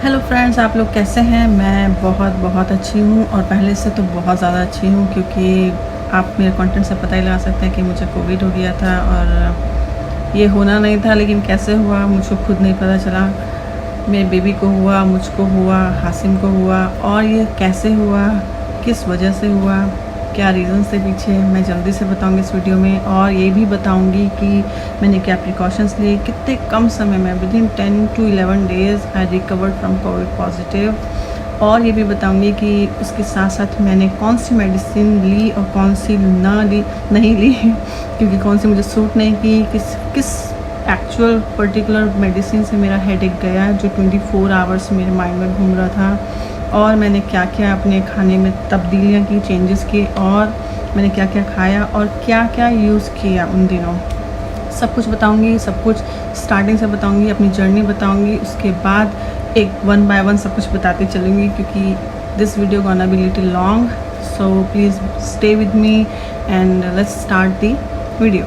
Hello friends, आप लोग कैसे हैं। मैं बहुत अच्छी हूँ और पहले से तो बहुत ज़्यादा अच्छी हूँ, क्योंकि आप मेरे कंटेंट से पता ही लगा सकते हैं कि मुझे कोविड हो गया था और ये होना नहीं था, लेकिन कैसे हुआ मुझको खुद नहीं पता चला। मेरे बेबी को हुआ, मुझको हुआ, हासिम को हुआ, और ये कैसे हुआ, किस वजह से हुआ, क्या रीज़न से पीछे, मैं जल्दी से बताऊंगी इस वीडियो में। और ये भी बताऊंगी कि मैंने क्या प्रिकॉशंस लिए, कितने कम समय में with in 10 to 11 days I recovered from Covid positive. और ये भी बताऊंगी कि उसके साथ साथ मैंने कौन सी मेडिसिन ली और कौन सी नहीं ली क्योंकि कौन सी मुझे सूट नहीं की, किस एक्चुअल पर्टिकुलर मेडिसिन से मेरा हेडेक गया जो 24 आवर्स मेरे माइंड में घूम रहा था। और मैंने क्या क्या अपने खाने में तब्दीलियाँ की, चेंजेस किए, और मैंने क्या क्या खाया और क्या क्या यूज़ किया उन दिनों, सब कुछ बताऊंगी। सब कुछ स्टार्टिंग से बताऊंगी, अपनी जर्नी बताऊंगी, उसके बाद एक 1 by 1 सब कुछ बताती चलूँगी, क्योंकि this video gonna be little long, so please stay with me and let's start the video.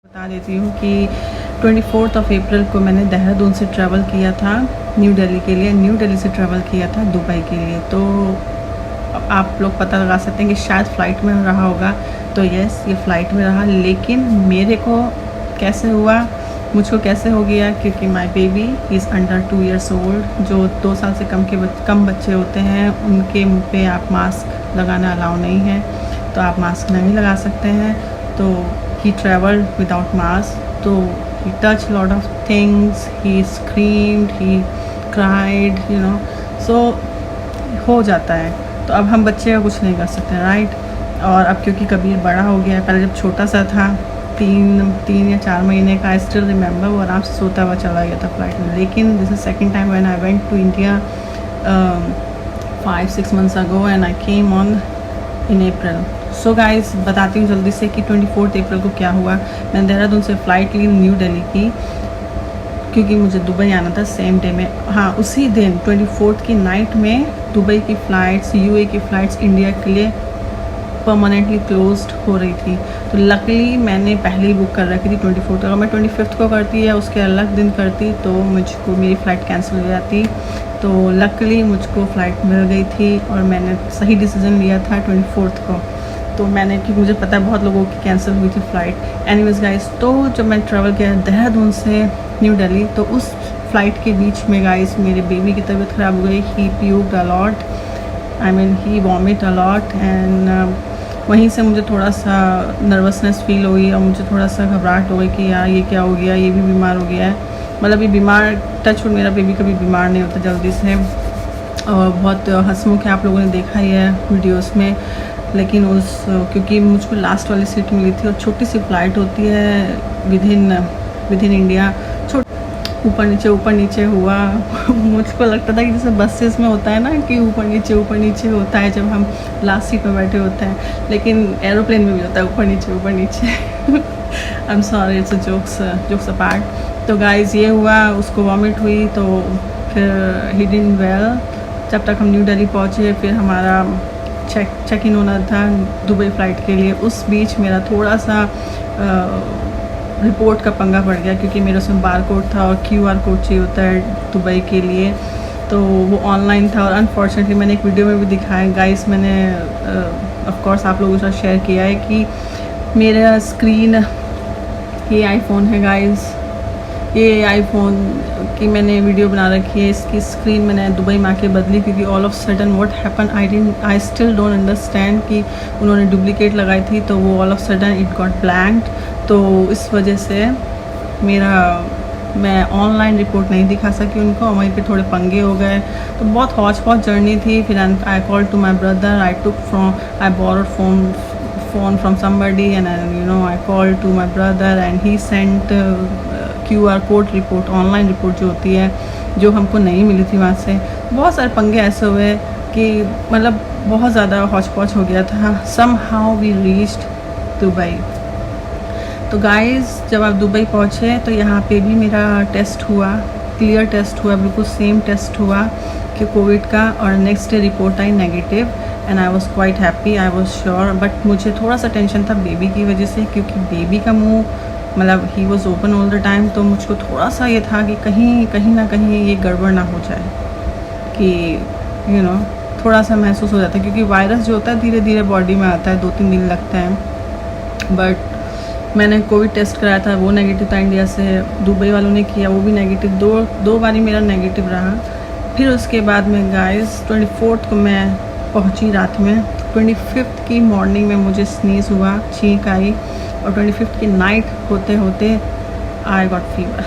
बता देती हूँ कि 24 अप्रैल को मैंने देहरादून से ट्रैवल किया था न्यू दिल्ली के लिए, न्यू दिल्ली से ट्रैवल किया था दुबई के लिए। तो आप लोग पता लगा सकते हैं कि शायद फ़्लाइट में रहा होगा, तो यस ये फ़्लाइट में रहा। लेकिन मेरे को कैसे हुआ, मुझको कैसे हो गया, क्योंकि my baby is under 2 years old. जो 2 साल से कम बच्चे होते हैं उनके मुँह पे आप मास्क लगाना अलाउ नहीं है, तो आप मास्क नहीं लगा सकते हैं। तो he traveled without mask, so he touched a lot of things, he screamed, he cried, so हो जाता है। तो अब हम बच्चे का कुछ नहीं कर सकते, राइट। और अब क्योंकि कबीर बड़ा हो गया है, पहले जब छोटा सा था 3 या 4 महीने का, आई स्टिल रिमेंबर, वो आराम से सोता हुआ चला गया था फ्लाइट में। लेकिन this is second time when I went to India 5-6 months ago and I came on in April। So guys बताती हूँ जल्दी से कि 24 अप्रैल को क्या हुआ। मैंने देहरादून से फ़्लाइट ली न्यू दिल्ली की, क्योंकि मुझे दुबई आना था सेम डे में। हाँ, उसी दिन 24 की नाइट में दुबई की फ़्लाइट्स, यूए की फ़्लाइट्स इंडिया के लिए परमानेंटली क्लोज्ड हो रही थी। तो लकली मैंने पहले ही बुक कर रखी थी 24 को। अगर मैं 25 को करती या उसके अलग दिन करती तो मुझको मेरी फ़्लाइट कैंसिल हो जाती। तो लकली मुझको फ़्लाइट मिल गई थी और मैंने सही डिसीज़न लिया था 24 को। तो मैंने, क्योंकि मुझे पता है बहुत लोगों की कैंसिल हुई थी फ़्लाइट। एनीवेज गाइस, तो जब मैं ट्रैवल किया देहरादून से न्यू दिल्ली, तो उस फ़्लाइट के बीच में गाइस मेरे बेबी की तबीयत ख़राब हो गई। He puked a lot, I mean he vomit a lot, and वहीं से मुझे थोड़ा सा नर्वसनेस फील हुई और मुझे थोड़ा सा घबराहट हो गई कि यार ये क्या हो गया, ये भी बीमार हो गया है। मतलब ये बीमार, टच मेरा बेबी कभी बीमार नहीं होता जल्दी से, और बहुत हंसमुख है, आप लोगों ने देखा ही है वीडियोस में। लेकिन क्योंकि मुझको लास्ट वाली सीट मिली थी और छोटी सी फ़्लाइट होती है विद इन इंडिया, ऊपर नीचे हुआ मुझको लगता था कि जैसे बसेस में होता है ना कि ऊपर नीचे होता है जब हम लास्ट सीट में बैठे होते हैं, लेकिन एरोप्लेन में भी होता है ऊपर नीचे I am sorry, it's jokes apart. तो गाइज़ ये हुआ, उसको वॉमिट हुई, तो फिर ही डिडंट वेल। जब तक हम न्यू दिल्ली पहुँचे, फिर हमारा चेक इन होना था दुबई फ़्लाइट के लिए। उस बीच मेरा थोड़ा सा रिपोर्ट का पंगा पड़ गया, क्योंकि मेरे उसमें बार कोड था और QR कोड चाहिए होता है दुबई के लिए, तो वो ऑनलाइन था। और अनफॉर्चुनेटली मैंने एक वीडियो में भी दिखाया गाइस, मैंने ऑफ कोर्स आप लोगों के साथ शेयर किया है कि मेरा स्क्रीन, ये आईफोन है गाइस, ये आईफोन की मैंने वीडियो बना रखी है, इसकी स्क्रीन मैंने दुबई में आके बदली, क्योंकि all of sudden what happen, I still don't understand कि उन्होंने डुप्लीकेट लगाई थी, तो वो all of sudden it got blanked. तो इस वजह से मैं ऑनलाइन रिपोर्ट नहीं दिखा सकी उनको, और वहीं पे थोड़े पंगे हो गए। तो बहुत हौच पौच जर्नी थी। फिर I call to my brother, I borrowed phone from somebody, and I called to my brother and he sent QR code report, online report जो होती है, जो हमको नहीं मिली थी वहाँ से। बहुत सारे पंगे ऐसे हुए कि मतलब बहुत ज़्यादा हौच पौच हो गया था। somehow we reached Dubai. तो गाइज़ जब आप दुबई पहुँचे तो यहाँ पे भी मेरा टेस्ट हुआ, क्लियर टेस्ट हुआ, बिल्कुल सेम टेस्ट हुआ कि कोविड का, और next day report I negative. And I was quite happy, I was sure. But मुझे थोड़ा सा टेंशन था बेबी की वजह से, क्योंकि बेबी का मुंह मतलब he was open all the time, तो मुझको थोड़ा सा ये था कि कहीं ना कहीं ये गड़बड़ ना हो जाए, कि यू नो थोड़ा सा महसूस हो जाता है, क्योंकि वायरस जो होता है धीरे धीरे बॉडी में आता है, 2-3 दिन लगता है। बट मैंने कोविड टेस्ट कराया था, वो नेगेटिव था इंडिया से, दुबई वालों ने किया वो भी नेगेटिव, दो बारी मेरा नेगेटिव रहा। फिर उसके बाद में गाइस 24 को मैं पहुंची रात में, 25 की मॉर्निंग में मुझे स्नीज हुआ, छींक आई, और 25 की नाइट होते होते आई गॉट फीवर।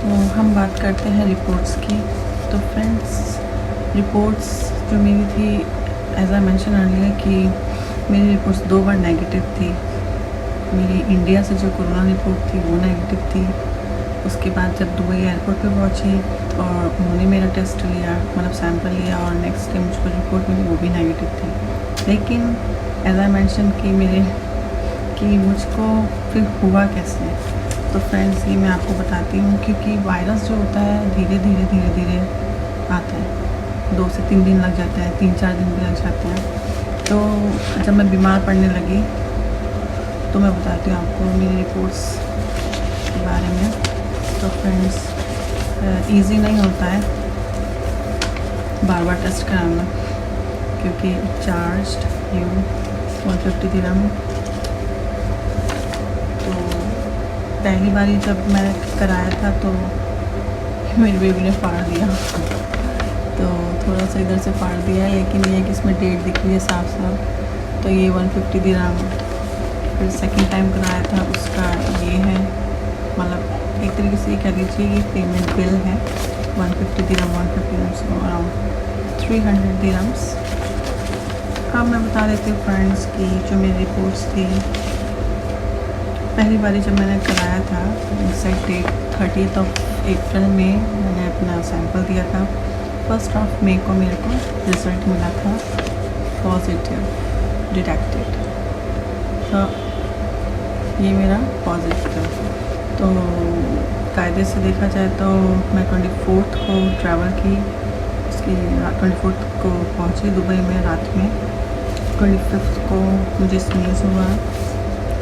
तो हम बात करते हैं रिपोर्ट्स की। तो फ्रेंड्स, रिपोर्ट्स जो मेरी थी, एज आई मेंशन अर्लियर कि मेरी रिपोर्ट्स 2 बार नेगेटिव थी। मेरी इंडिया से जो कोरोना रिपोर्ट थी वो नेगेटिव थी। उसके बाद जब दुबई एयरपोर्ट पे पहुंची और उन्होंने मेरा टेस्ट लिया, मतलब सैंपल लिया, और नेक्स्ट डे मुझको रिपोर्ट मिली, वो भी नेगेटिव थी। लेकिन एज आई मेंशन कि मुझको फिर हुआ कैसे, तो फ्रेंड्स ये मैं आपको बताती हूँ। क्योंकि वायरस जो होता है धीरे धीरे आता है, 2 से 3 दिन लग जाता है, 3-4 दिन भी लग जाते हैं। तो जब मैं बीमार पड़ने लगी तो मैं बताती हूँ आपको मेरी रिपोर्ट्स के बारे में। तो फ्रेंड्स, इजी नहीं होता है बार बार टेस्ट कराना, क्योंकि चार्ज्ड यू 150 दिरहम। तो पहली बारी जब मैं कराया था तो मेरी बेबी ने फाड़ दिया, तो थोड़ा सा इधर से फाड़ दिया, लेकिन ये है कि इसमें डेट दिख रही है साफ साफ। तो ये 150 दिरहम। फिर सेकंड टाइम कराया था, उसका ये है, मतलब एक तरीके से ये कह लीजिए ये पेमेंट बिल है, 150 दिरहम, 150 दिरहम्स, अराउंड 300 दिरहम्स। अब मैं बता देती हूँ फ्रेंड्स कि जो मेरी रिपोर्ट्स थी, पहली बारी जब मैंने कराया था, एग्जैक्ट डेट 30 अप्रैल में मैंने अपना सैंपल दिया था। 1 मई को मेरे को रिज़ल्ट मिला था पॉजिटिव डिटेक्टेड। तो ये मेरा पॉजिटिव था। तो कायदे से देखा जाए तो मैं 24 को ट्रैवल की, उसकी 24 को पहुंची दुबई में रात में। 25 को मुझे स्नीज हुआ,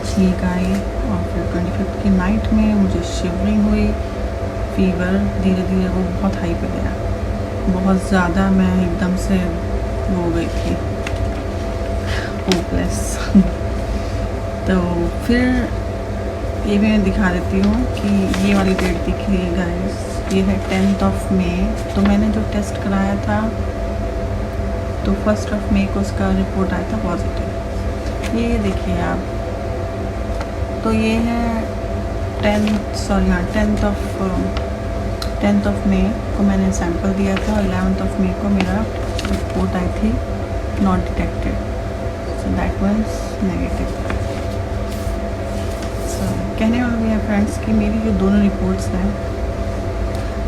छींक आई, और फिर 25 की नाइट में मुझे शिवरिंग हुई, फीवर धीरे धीरे वो बहुत हाई पे गया, बहुत ज़्यादा। मैं एकदम से वो हो गई थी, होपलेस। तो फिर ये भी मैं दिखा देती हूँ कि ये वाली डेट दिखी गाइस, ये है 10 मई। तो मैंने जो टेस्ट कराया था तो 1 मई को उसका रिपोर्ट आया था पॉजिटिव। ये देखिए आप, तो ये है 10 मई को मैंने सैंपल दिया था, 11 मई को मेरा रिपोर्ट आई थी not detected, so that means negative. So कहने वाला भी है फ्रेंड्स कि मेरी जो दोनों रिपोर्ट्स हैं,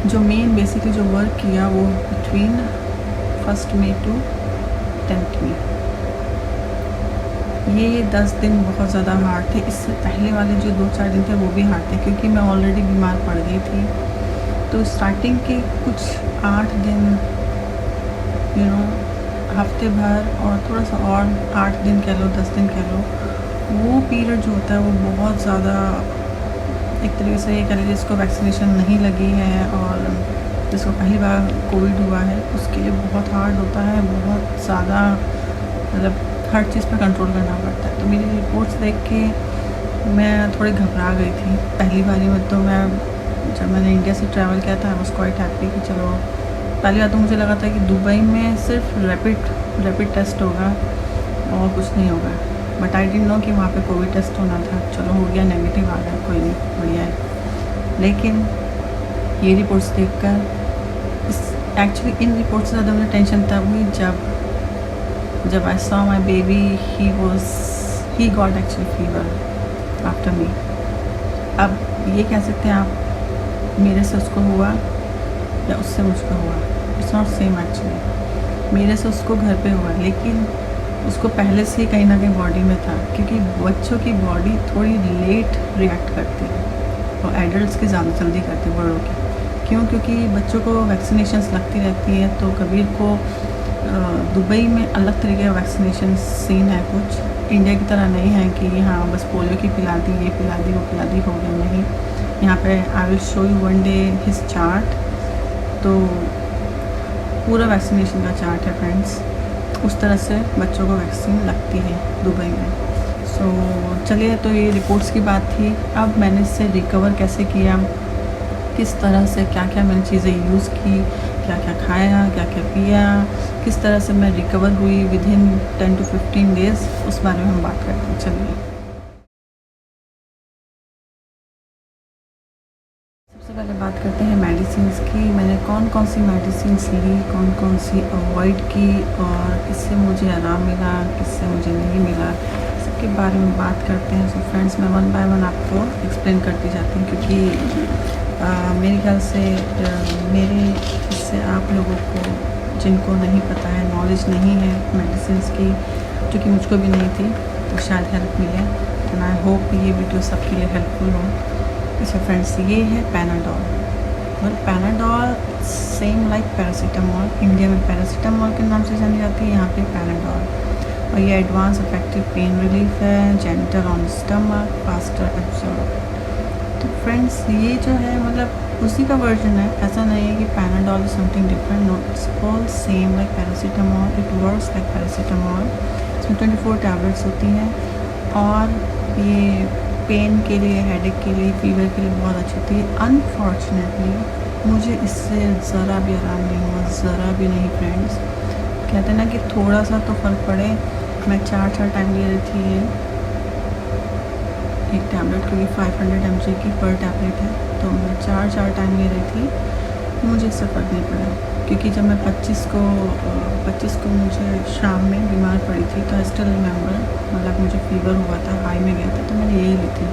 जो मेन बेसिकली जो वर्क किया वो बिटवीन 1 मई टू 10 मई। ये 10 दिन बहुत ज़्यादा हार्ड थे। इससे पहले वाले जो 2-4 दिन थे वो भी हार्ड थे, क्योंकि मैं ऑलरेडी बीमार पड़ गई थी। तो स्टार्टिंग के कुछ 8 दिन, हफ्ते भर, और थोड़ा सा और 8 दिन कह लो, 10 दिन कह लो, वो पीरियड जो होता है वो बहुत ज़्यादा, एक तरीके से ये कह लीजिए जिसको वैक्सीनेशन नहीं लगी है और जिसको पहली बार कोविड हुआ है, उसके लिए बहुत हार्ड होता है, बहुत ज़्यादा, मतलब हर चीज़ पर कंट्रोल करना पड़ता है। तो मेरी रिपोर्ट्स देख के मैं थोड़ी घबरा गई थी पहली बारी में। तो मैं जब मैंने इंडिया से ट्रैवल किया था, आई वाज क्वाइट हैप्पी कि चलो, पहली बार तो मुझे लगा था कि दुबई में सिर्फ रैपिड टेस्ट होगा और कुछ नहीं होगा, बट आई डिडंट नो कि वहाँ पे कोविड टेस्ट होना था। चलो हो गया, नेगेटिव आ गया, कोई नहीं, बढ़िया है। लेकिन ये रिपोर्ट्स देखकर, एक्चुअली इन रिपोर्ट्स से ज़्यादा मुझे टेंशन तब हुई जब I saw my baby, he got actually fever after me. अब ये कह सकते हैं आप, मेरे से उसको हुआ या उससे मुझको हुआ, इट्स नॉट सेम एक्चुअली। मेरे से उसको घर पे हुआ, लेकिन उसको पहले से ही कहीं ना कहीं बॉडी में था, क्योंकि बच्चों की बॉडी थोड़ी लेट रिएक्ट करती है और एडल्ट्स की ज़्यादा जल्दी करती है, बड़ों की। क्यों? क्योंकि बच्चों को वैक्सीनेशंस लगती रहती है। तो कबीर को दुबई में अलग तरीके का वैक्सीनेशन सीन है कुछ, इंडिया की तरह नहीं है कि हाँ बस पोलियो की पिला दी, ये पिला दी, वो पिला दी, हो गया। नहीं, यहाँ पे I will show you one day his chart. तो पूरा वैक्सीनेशन का चार्ट है फ्रेंड्स, उस तरह से बच्चों को वैक्सीन लगती है दुबई में। सो चलिए, तो ये रिपोर्ट्स की बात थी। अब मैंने इससे रिकवर कैसे किया, किस तरह से क्या क्या मैंने चीज़ें यूज़ की, क्या क्या खाया, क्या क्या पिया, किस तरह से मैं रिकवर हुई विद इन 10 to 15 डेज़, उस बारे में हम बात करते हैं। चलिए, सबसे पहले बात करते हैं मेडिसिन्स की। मैंने कौन कौन सी मेडिसिन्स ली, कौन कौन सी अवॉइड की, और किससे मुझे आराम मिला, किससे मुझे नहीं मिला, सबके बारे में बात करते हैं। सो फ्रेंड्स, मैं वन बाय वन आपको एक्सप्लेन करती जाती हूँ, क्योंकि मेरे ख्याल से मेरे इससे आप लोगों को जिनको नहीं पता है, नॉलेज नहीं है मेडिसिन्स की, जो कि मुझको भी नहीं थी, तो शायद हेल्प मिले। एंड आई होप ये वीडियो सबके लिए हेल्पफुल हो। अच्छा फ्रेंड्स, ये है पैनाडोल। और Panadol same like paracetamol, India में पैरासीटामोल के नाम से जानी जाती है, यहाँ पे पैनाडोल। और ये एडवांस इफेक्टिव पेन रिलीफ है, gentle on stomach, faster absorb. तो फ्रेंड्स, ये जो है मतलब उसी का वर्जन है, ऐसा नहीं है कि Panadol is something different. No, it's all same like paracetamol, it works like paracetamol. इसमें 24 टैबलेट्स होती हैं, और ये पेन के लिए, हेडेक के लिए, फीवर के लिए बहुत अच्छी होती है। अनफॉर्चुनेटली मुझे इससे ज़रा भी आराम नहीं हुआ, ज़रा भी नहीं फ्रेंड्स। कहते हैं ना कि थोड़ा सा तो फ़र्क पड़े। मैं 4 टाइम ले रही थी ये एक टैबलेट, क्योंकि 500 mg की पर टैबलेट है, तो मैं 4 टाइम ले रही थी। मुझे इससे फ़र्क नहीं पड़ा, क्योंकि जब मैं 25 को मुझे शाम में बीमार पड़ी थी, तो आई स्टिल रिमेंबर, मतलब मुझे फीवर हुआ था, हाई में गया था, तो मैंने यही ली थी।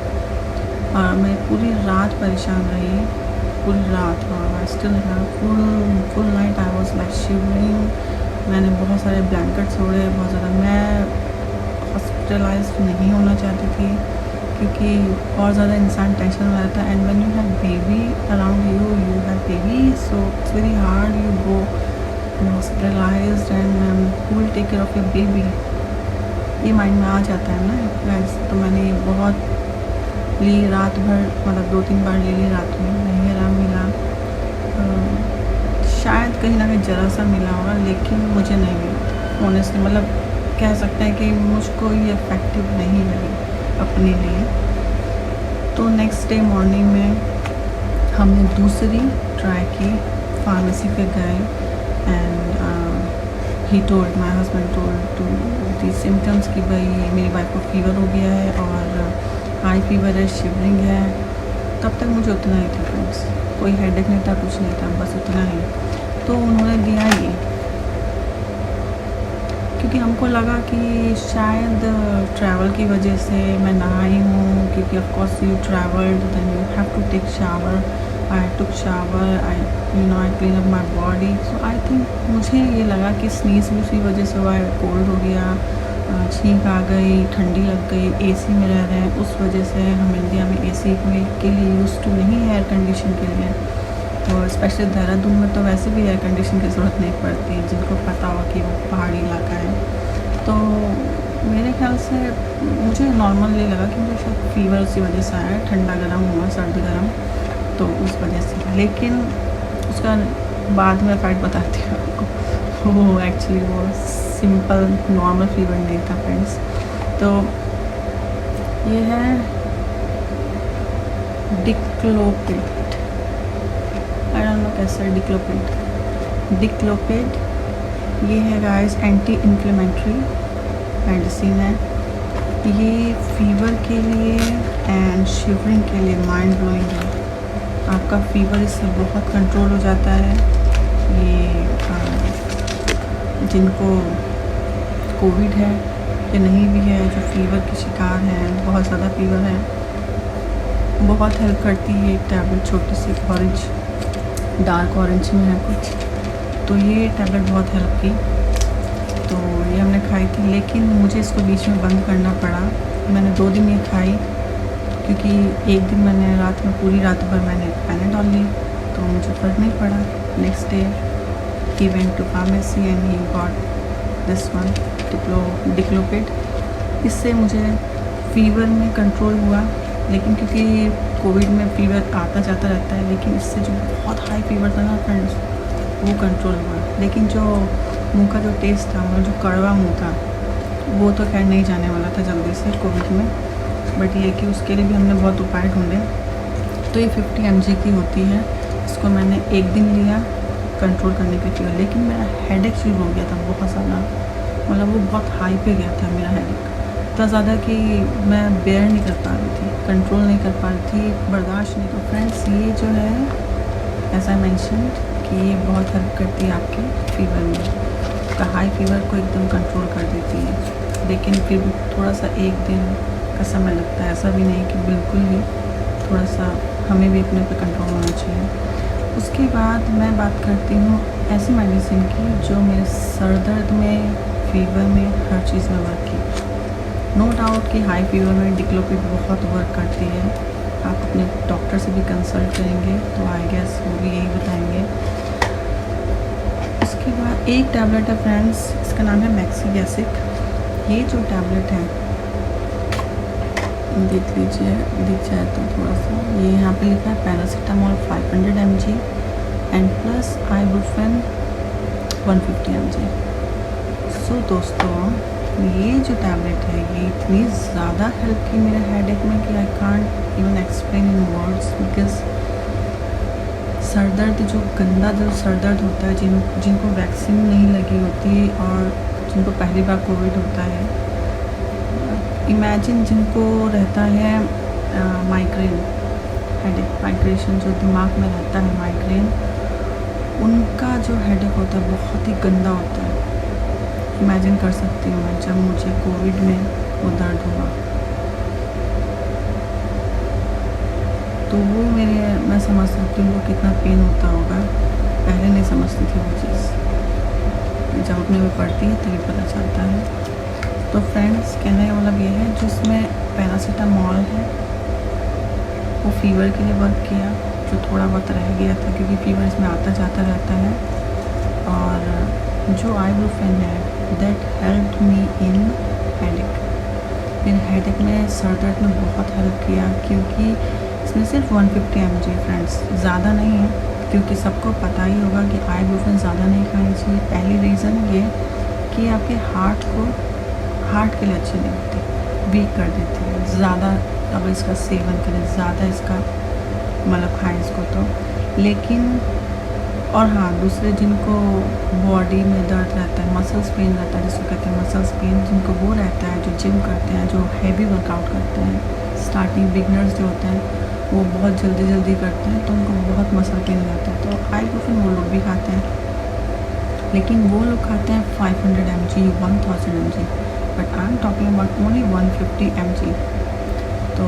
और मैं पूरी रात परेशान रही, पूरी रात। और I still full night I was like shivering. मैंने बहुत सारे ब्लैंकेट्स ओढ़े, बहुत ज़्यादा। मैं हॉस्पिटलाइज नहीं होना चाहती थी, क्योंकि और ज़्यादा इंसान टेंशन में रहता है। And when you have baby around you have baby, so it's very hard, you go hospitalized and who will take care of your baby, ये माइंड में आ जाता है ना गाइस। तो मैंने बहुत ली रात भर, मतलब 2-3 बार ले ली रात में, नहीं आराम मिला। शायद कहीं ना कहीं ज़रा सा मिला होगा, लेकिन मुझे नहीं मिला ऑनेस्टली। मतलब कह सकते हैं कि मुझको ये इफेक्टिव नहीं लगी अपने लिए। तो नेक्स्ट डे मॉर्निंग में हमने दूसरी ट्राई की, फार्मेसी पे गए, and he told, my husband told to the symptoms कि भाई मेरी वाइफ को फीवर हो गया है, और हाई फीवर है, शिवरिंग है। तब तक मुझे उतना ही था फ्रेंड्स, कोई हेडेक नहीं था, कुछ नहीं था, बस उतना ही। तो उन्होंने दिया ये, क्योंकि हमको लगा कि शायद ट्रैवल की वजह से मैं नहाई हूँ, क्योंकि of course you travelled, then you have to take shower. I took shower, I clean up my body. So I think मुझे ये लगा कि स्नीज भी उसी वजह से हुआ, कोल्ड हो गया, छींक आ गई, ठंडी लग गई, एसी में रह रहे हैं, उस वजह से। हम इंडिया में एसी के लिए यूज़ टू नहीं है, एयर कंडीशन के लिए। और स्पेशली देहरादून में तो वैसे भी एयर कंडीशन की ज़रूरत नहीं पड़ती, जिनको पता हो कि वो पहाड़ी इलाका है। तो मेरे ख्याल से मुझे नॉर्मली लगा कि मुझे शायद फीवर उसी वजह से आया, ठंडा गर्म हुआ, सर्द गर्म, तो उस वजह से। लेकिन उसका बाद में फ़ाइट बताती हूँ आपको, वो एक्चुअली वो सिंपल नॉर्मल फीवर नहीं था फ्रेंड्स। तो ये है डिक्लोपिड, आई डोंट नो कैसे, डिक्लोपिड। ये है गाइस एंटी इन्फ्लेमेटरी मेडिसिन है। ये फीवर के लिए एंड शिवरिंग के लिए माइंड ब्लोइंग है। आपका फीवर इससे बहुत कंट्रोल हो जाता है। ये जिनको कोविड है या नहीं भी है, जो फीवर के शिकार हैं, बहुत ज़्यादा फीवर है, बहुत हेल्प करती है। एक टैबलेट छोटी सी ऑरेंज, डार्क ऑरेंज में है कुछ, तो ये टैबलेट बहुत हेल्प की। तो ये हमने खाई थी, लेकिन मुझे इसको बीच में बंद करना पड़ा। मैंने 2 दिन ये खाई, क्योंकि एक दिन मैंने रात में पूरी रात भर मैंने पैनाडोल ली, तो मुझे फ़र्क नहीं पड़ा। Next day he went to pharmacy and he got this one डिक्लोपिड। इससे मुझे फ़ीवर में कंट्रोल हुआ, लेकिन क्योंकि कोविड में फ़ीवर आता जाता रहता है, लेकिन इससे जो बहुत हाई फ़ीवर था ना फ्रेंड्स, वो कंट्रोल हुआ। लेकिन जो मुंह का जो टेस्ट था, मतलब जो कड़वा मुंह था, वो तो खैर नहीं जाने वाला था जल्दी से कोविड में। बट ये कि उसके लिए भी हमने बहुत उपाय ढूंढे। तो ये 50 mg की होती है। इसको मैंने एक दिन लिया कंट्रोल करने के लिए, लेकिन मेरा हेडेक शुरू हो गया था बहुत ज़्यादा। मतलब वो बहुत हाई पे गया था मेरा हेडेक, इतना ज़्यादा कि मैं बेयर नहीं कर पा रही थी, कंट्रोल नहीं कर पा रही थी, बर्दाश्त नहीं। तो फ्रेंड्स ये जो है, ऐसा मेंशन कि ये बहुत हेल्प करती है आपके फीवर में, का हाई फीवर को एकदम कंट्रोल कर देती है। लेकिन फिर भी थोड़ा सा एक दिन का समय लगता है, ऐसा भी नहीं कि बिल्कुल ही, थोड़ा सा हमें भी अपने पे कंट्रोल होना चाहिए। उसके बाद मैं बात करती हूँ ऐसी मेडिसिन की जो मेरे सर दर्द में, फीवर में, हर चीज़ में वर्क की। नो डाउट कि हाई फीवर में डिक्लोपिड बहुत वर्क करती है। आप अपने डॉक्टर से भी कंसल्ट करेंगे तो आई गेस वो भी यही बताएंगे। उसके बाद एक टैबलेट है फ्रेंड्स, इसका नाम है मैक्सीगैसिक। ये जो टैबलेट है, देख लीजिए, दिख जाए तो थोड़ा सा, ये यहाँ पे लिखा है paracetamol 500 mg and plus ibuprofen 150 mg। सो दोस्तों, ये जो टैबलेट है ये इतनी ज़्यादा हेल्प की मेरे हेडेक में कि I can't even explain in words. Because sir दर्द, जो गंदा जो सर दर्द होता है, जिनको वैक्सीन नहीं लगी होती और जिनको पहली बार कोविड होता है, इमेजिन जिनको रहता है माइग्रेन हेडेक, माइग्रेशन जो दिमाग में रहता है माइग्रेन, उनका जो हेडेक होता है बहुत ही गंदा होता है। इमेजिन कर सकती हूँ मैं जब मुझे कोविड में वो दर्द हुआ, तो वो मैं समझ सकती हूँ वो कितना पेन होता होगा। पहले नहीं समझती थी वो चीज़, जब अपने में पड़ती है तभी पता चलता है। तो फ्रेंड्स, कहने का मतलब ये है, जिसमें पैरासीटामोल है वो फ़ीवर के लिए वर्क किया, जो थोड़ा बहुत रह गया था क्योंकि फ़ीवर इसमें आता जाता रहता है। और जो आइबुप्रोफेन है that helped me in headache. मेरे हेडेक में, सर दर्द में बहुत हेल्प किया, क्योंकि इसमें सिर्फ 150 mg फ्रेंड्स, ज़्यादा नहीं है। क्योंकि सबको पता ही होगा कि आइबुप्रोफेन ज़्यादा नहीं खानी चाहिए। पहली रीज़न ये कि आपके हार्ट के लिए अच्छी नहीं होती, वीक कर देती है ज़्यादा। अगर इसका सेवन करें, ज़्यादा इसका मतलब खाएँ इसको तो। लेकिन और हाँ, दूसरे जिनको बॉडी में दर्द रहता है, मसल्स पेन रहता है, जिसको कहते हैं मसल्स पेन, जिनको वो रहता है, जो जिम करते हैं, जो हैवी वर्कआउट करते हैं, स्टार्टिंग बिगनर्स जो होते हैं वो बहुत जल्दी करते हैं, तो उनको बहुत मसल पेन रहता है। तो आइबुप्रोफेन वो लोग भी खाते हैं, लेकिन वो लोग खाते हैं 500 mg, 1000 mg, but I am talking about only 150 mg। तो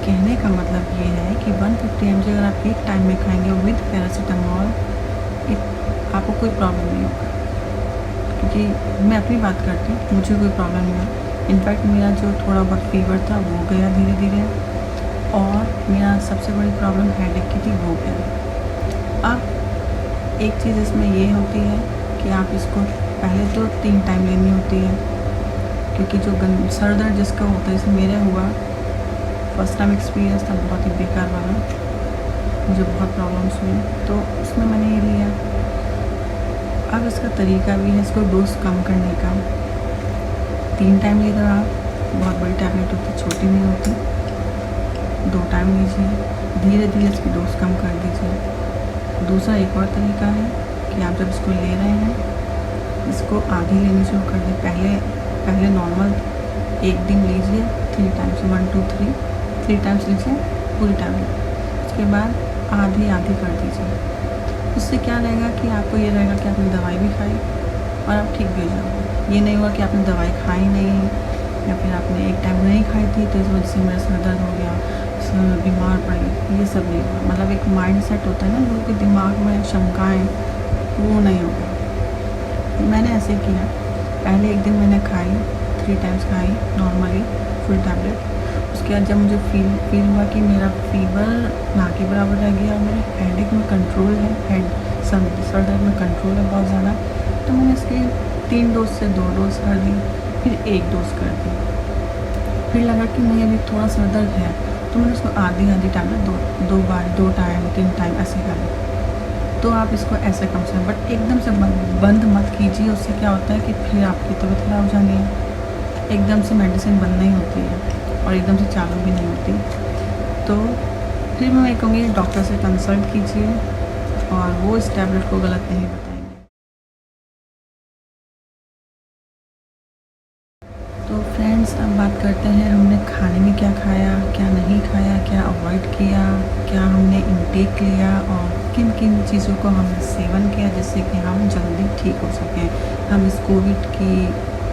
कहने का मतलब ये है कि 150 mg अगर आप एक टाइम में खाएंगे विद पैरासीटामोल, आपको कोई प्रॉब्लम नहीं होगा। क्योंकि मैं अपनी बात करती हूँ, मुझे कोई प्रॉब्लम नहीं है। इनफैक्ट मेरा जो थोड़ा बहुत फीवर था वो गया धीरे धीरे, और मेरा सबसे बड़ी प्रॉब्लम हेडेक की थी, वो गया। अब एक चीज़ इसमें ये होती है कि आप इसको पहले तो 3 टाइम लेनी होती है, क्योंकि जो सर दर्द जिसका होता है, जैसे मेरा हुआ, फर्स्ट टाइम एक्सपीरियंस था बहुत ही बेकार वाला, मुझे बहुत प्रॉब्लम्स हुई, तो उसमें मैंने ये लिया। अब इसका तरीका भी है इसको डोज कम करने का। 3 टाइम लेकर आप, बहुत बड़ी टैबलेट होती, छोटी नहीं होती, 2 टाइम लीजिए, धीरे धीरे इसकी डोज कम कर दीजिए। दूसरा एक और तरीका है कि आप जब इसको ले रहे हैं, इसको आधी लेनी शुरू कर दें। पहले नॉर्मल एक दिन लीजिए 3 टाइम्स, 1 2 3 टाइम्स लीजिए पूरी टैबलेट, उसके बाद आधी कर दीजिए। उससे क्या रहेगा कि आपको ये रहेगा कि आपने दवाई भी खाई और आप ठीक भी हो जाओगे। ये नहीं हुआ कि आपने दवाई खाई नहीं, या फिर आपने एक टाइम नहीं खाई थी तो इस वजह से मेरा सर दर्द हो गया, इसमें मैं बीमार पड़ गई, ये सब नहीं हुआ। मतलब एक माइंड सेट होता है ना लोगों के दिमाग में, शंकाएँ, वो नहीं होगा। मैंने ऐसे किया, पहले एक दिन मैंने खाई, 3 टाइम्स खाई नॉर्मली फुल टैबलेट, उसके बाद जब मुझे फील हुआ कि मेरा फीवर ना के बराबर रह गया और मेरे हेडेक में कंट्रोल है, सर दर्द में कंट्रोल है बहुत ज़्यादा, तो मैंने इसकी 3 डोज से 2 डोज़ कर दी, फिर 1 डोज़ कर दी। फिर लगा कि नहीं अभी थोड़ा सर दर्द है, तो मैंने उसको आधी टैबलेट 2 बार 2 टाइम 3 टाइम ऐसे कर ली। तो आप इसको ऐसे कम से बट एकदम से बंद मत कीजिए, उससे क्या होता है कि फिर आपकी तबीयत ख़राब हो जानी है। एकदम से मेडिसिन बंद नहीं होती है और एकदम से चालू भी नहीं होती। तो फिर मैं कहूँगी डॉक्टर से कंसल्ट कीजिए और वो इस टैबलेट को गलत नहीं बताएंगे। तो फ्रेंड्स अब बात करते हैं हमने खाने में क्या खाया, क्या नहीं खाया, क्या अवॉइड किया, क्या हमने इनटेक लिया और किन किन चीज़ों को हमने सेवन किया जिससे कि हम जल्दी ठीक हो सकें, हम इस कोविड की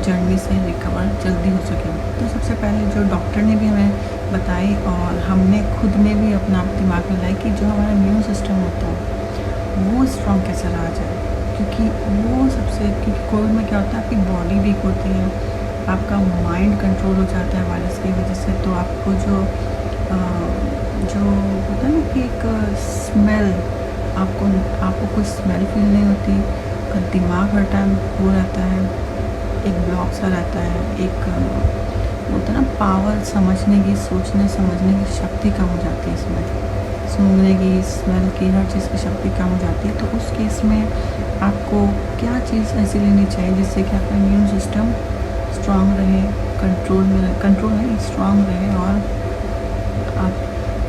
जर्नी से रिकवर जल्दी हो सकें। तो सबसे पहले जो डॉक्टर ने भी हमें बताई और हमने खुद में भी अपना दिमाग में लाई कि जो हमारा इम्यून सिस्टम होता है वो स्ट्रॉन्ग कैसे रहा जाए, क्योंकि कोविड में क्या होता है आपकी बॉडी वीक होती है, आपका माइंड कंट्रोल हो जाता है वायरस की वजह से। तो आपको जो होता है ना कि एक स्मेल, आपको कोई स्मेल फील नहीं होती, आपका दिमाग हर टाइम वो रहता है, एक ब्लॉक सा रहता है, एक होता है ना पावर समझने की, सोचने समझने की शक्ति कम हो जाती है इसमें, सूंघने की, स्मेल की, हर चीज़ की शक्ति कम हो जाती है। तो उस केस में आपको क्या चीज़ ऐसी लेनी चाहिए जिससे कि आपका इम्यून सिस्टम स्ट्रॉन्ग रहे, कंट्रोल नहीं स्ट्रॉन्ग रहे और आप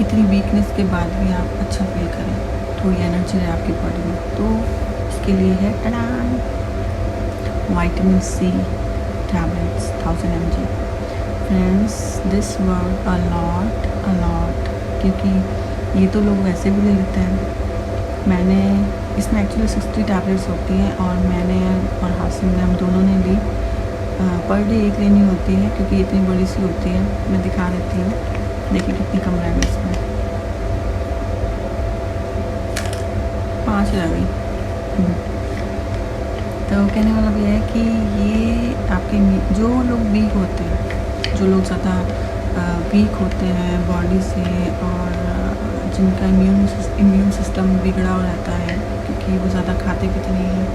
इतनी वीकनेस के बाद भी आप अच्छा फील करें, थोड़ी एनर्जी रहे आपकी बॉडी में। तो इसके लिए है vitamin C tablets 1000 mg। Friends this work a lot, क्योंकि ये तो लोग वैसे भी ले लेते हैं। मैंने इसमें एक्चुअली 60 टैबलेट्स होती हैं और मैंने और हासिम ने हम दोनों ने ली। पर डे 1 लेनी होती है क्योंकि इतनी बड़ी सी होती है। मैं दिखा देती हूँ, देखिए कितनी कम रह गई इसमें, 5 रह गई। तो कहने वाला भी है कि ये आपके जो लोग वीक होते हैं, जो लोग ज़्यादा वीक होते हैं बॉडी से और जिनका इम्यून सिस्टम बिगड़ा हुआ रहता है क्योंकि वो ज़्यादा खाते पीते नहीं हैं,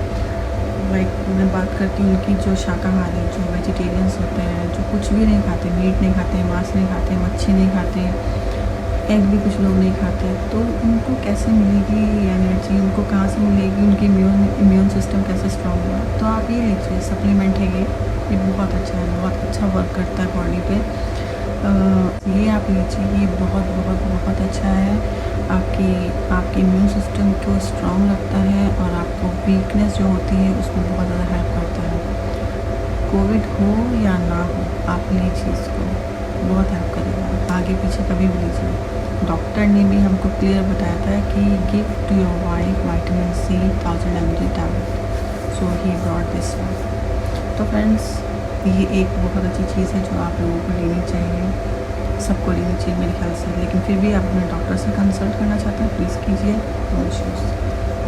लाइक मैं बात करती हूँ उनकी जो शाकाहारी, जो वेजिटेरियंस होते हैं, जो कुछ भी नहीं खाते, मीट नहीं खाते, मांस नहीं खाते, मच्छी नहीं खाते, एग भी कुछ लोग नहीं खाते, तो उनको कैसे मिलेगी एनर्जी, उनको कहाँ से मिलेगी, उनकी इम्यून सिस्टम कैसे स्ट्रॉन्ग होगा। तो आप ये लीजिए, सप्लीमेंट है ये बहुत अच्छा है, बहुत अच्छा वर्क करता है बॉडी पे। ये आप लीजिए, ये बहुत अच्छा है, आपकी इम्यून सिस्टम को स्ट्रॉन्ग रखता है और आपको वीकनेस जो होती है उसमें बहुत ज़्यादा हेल्प करता है। कोविड हो या ना हो आप लीजिए इसको, बहुत हेल्प करेगा, आगे पीछे कभी भी लीजिए। डॉक्टर ने भी हमको क्लियर बताया था कि give to your wife vitamin C 1000 mg tablet, so he brought this one. तो फ्रेंड्स ये एक बहुत अच्छी चीज़ है जो आप लोगों को लेनी चाहिए, सबको लेनी चाहिए मेरे ख्याल से, लेकिन फिर भी आप अपने डॉक्टर से कंसल्ट करना चाहते हैं प्लीज़ कीजिए, नो इश्यूज़।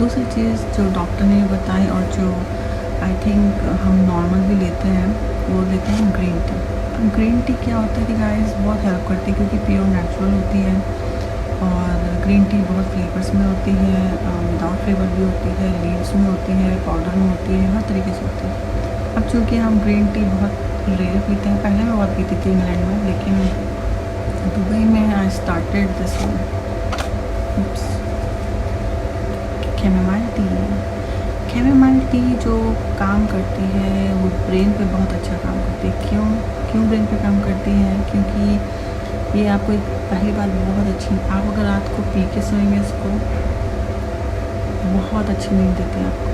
दूसरी चीज़ जो डॉक्टर ने बताई और जो आई थिंक हम नॉर्मल भी लेते हैं, वो लेते हैं ग्रीन टी। ग्रीन टी क्या होता है कि गाइस बहुत हेल्प करती है क्योंकि प्योर नेचुरल होती है और ग्रीन टी बहुत फ्लेवर्स में होती है, विदाउट फ्लेवर भी होती है, लीव्स में होती है, पाउडर में होती है, हर तरीके से होती है। अब चूँकि हम ग्रीन टी बहुत रेयर पीते हैं, पहले मैं बहुत पीती थी इंग्लैंड में, लेकिन दुबई में I started this one chamomile tea जो काम करती है वो ब्रेन पे बहुत अच्छा काम करती है। क्यों ब्रेन पे काम करती है? क्योंकि ये आपको एक पहली बात बहुत अच्छी, आप अगर रात को पी के सोएंगे इसको, बहुत अच्छी नींद देती है, आपको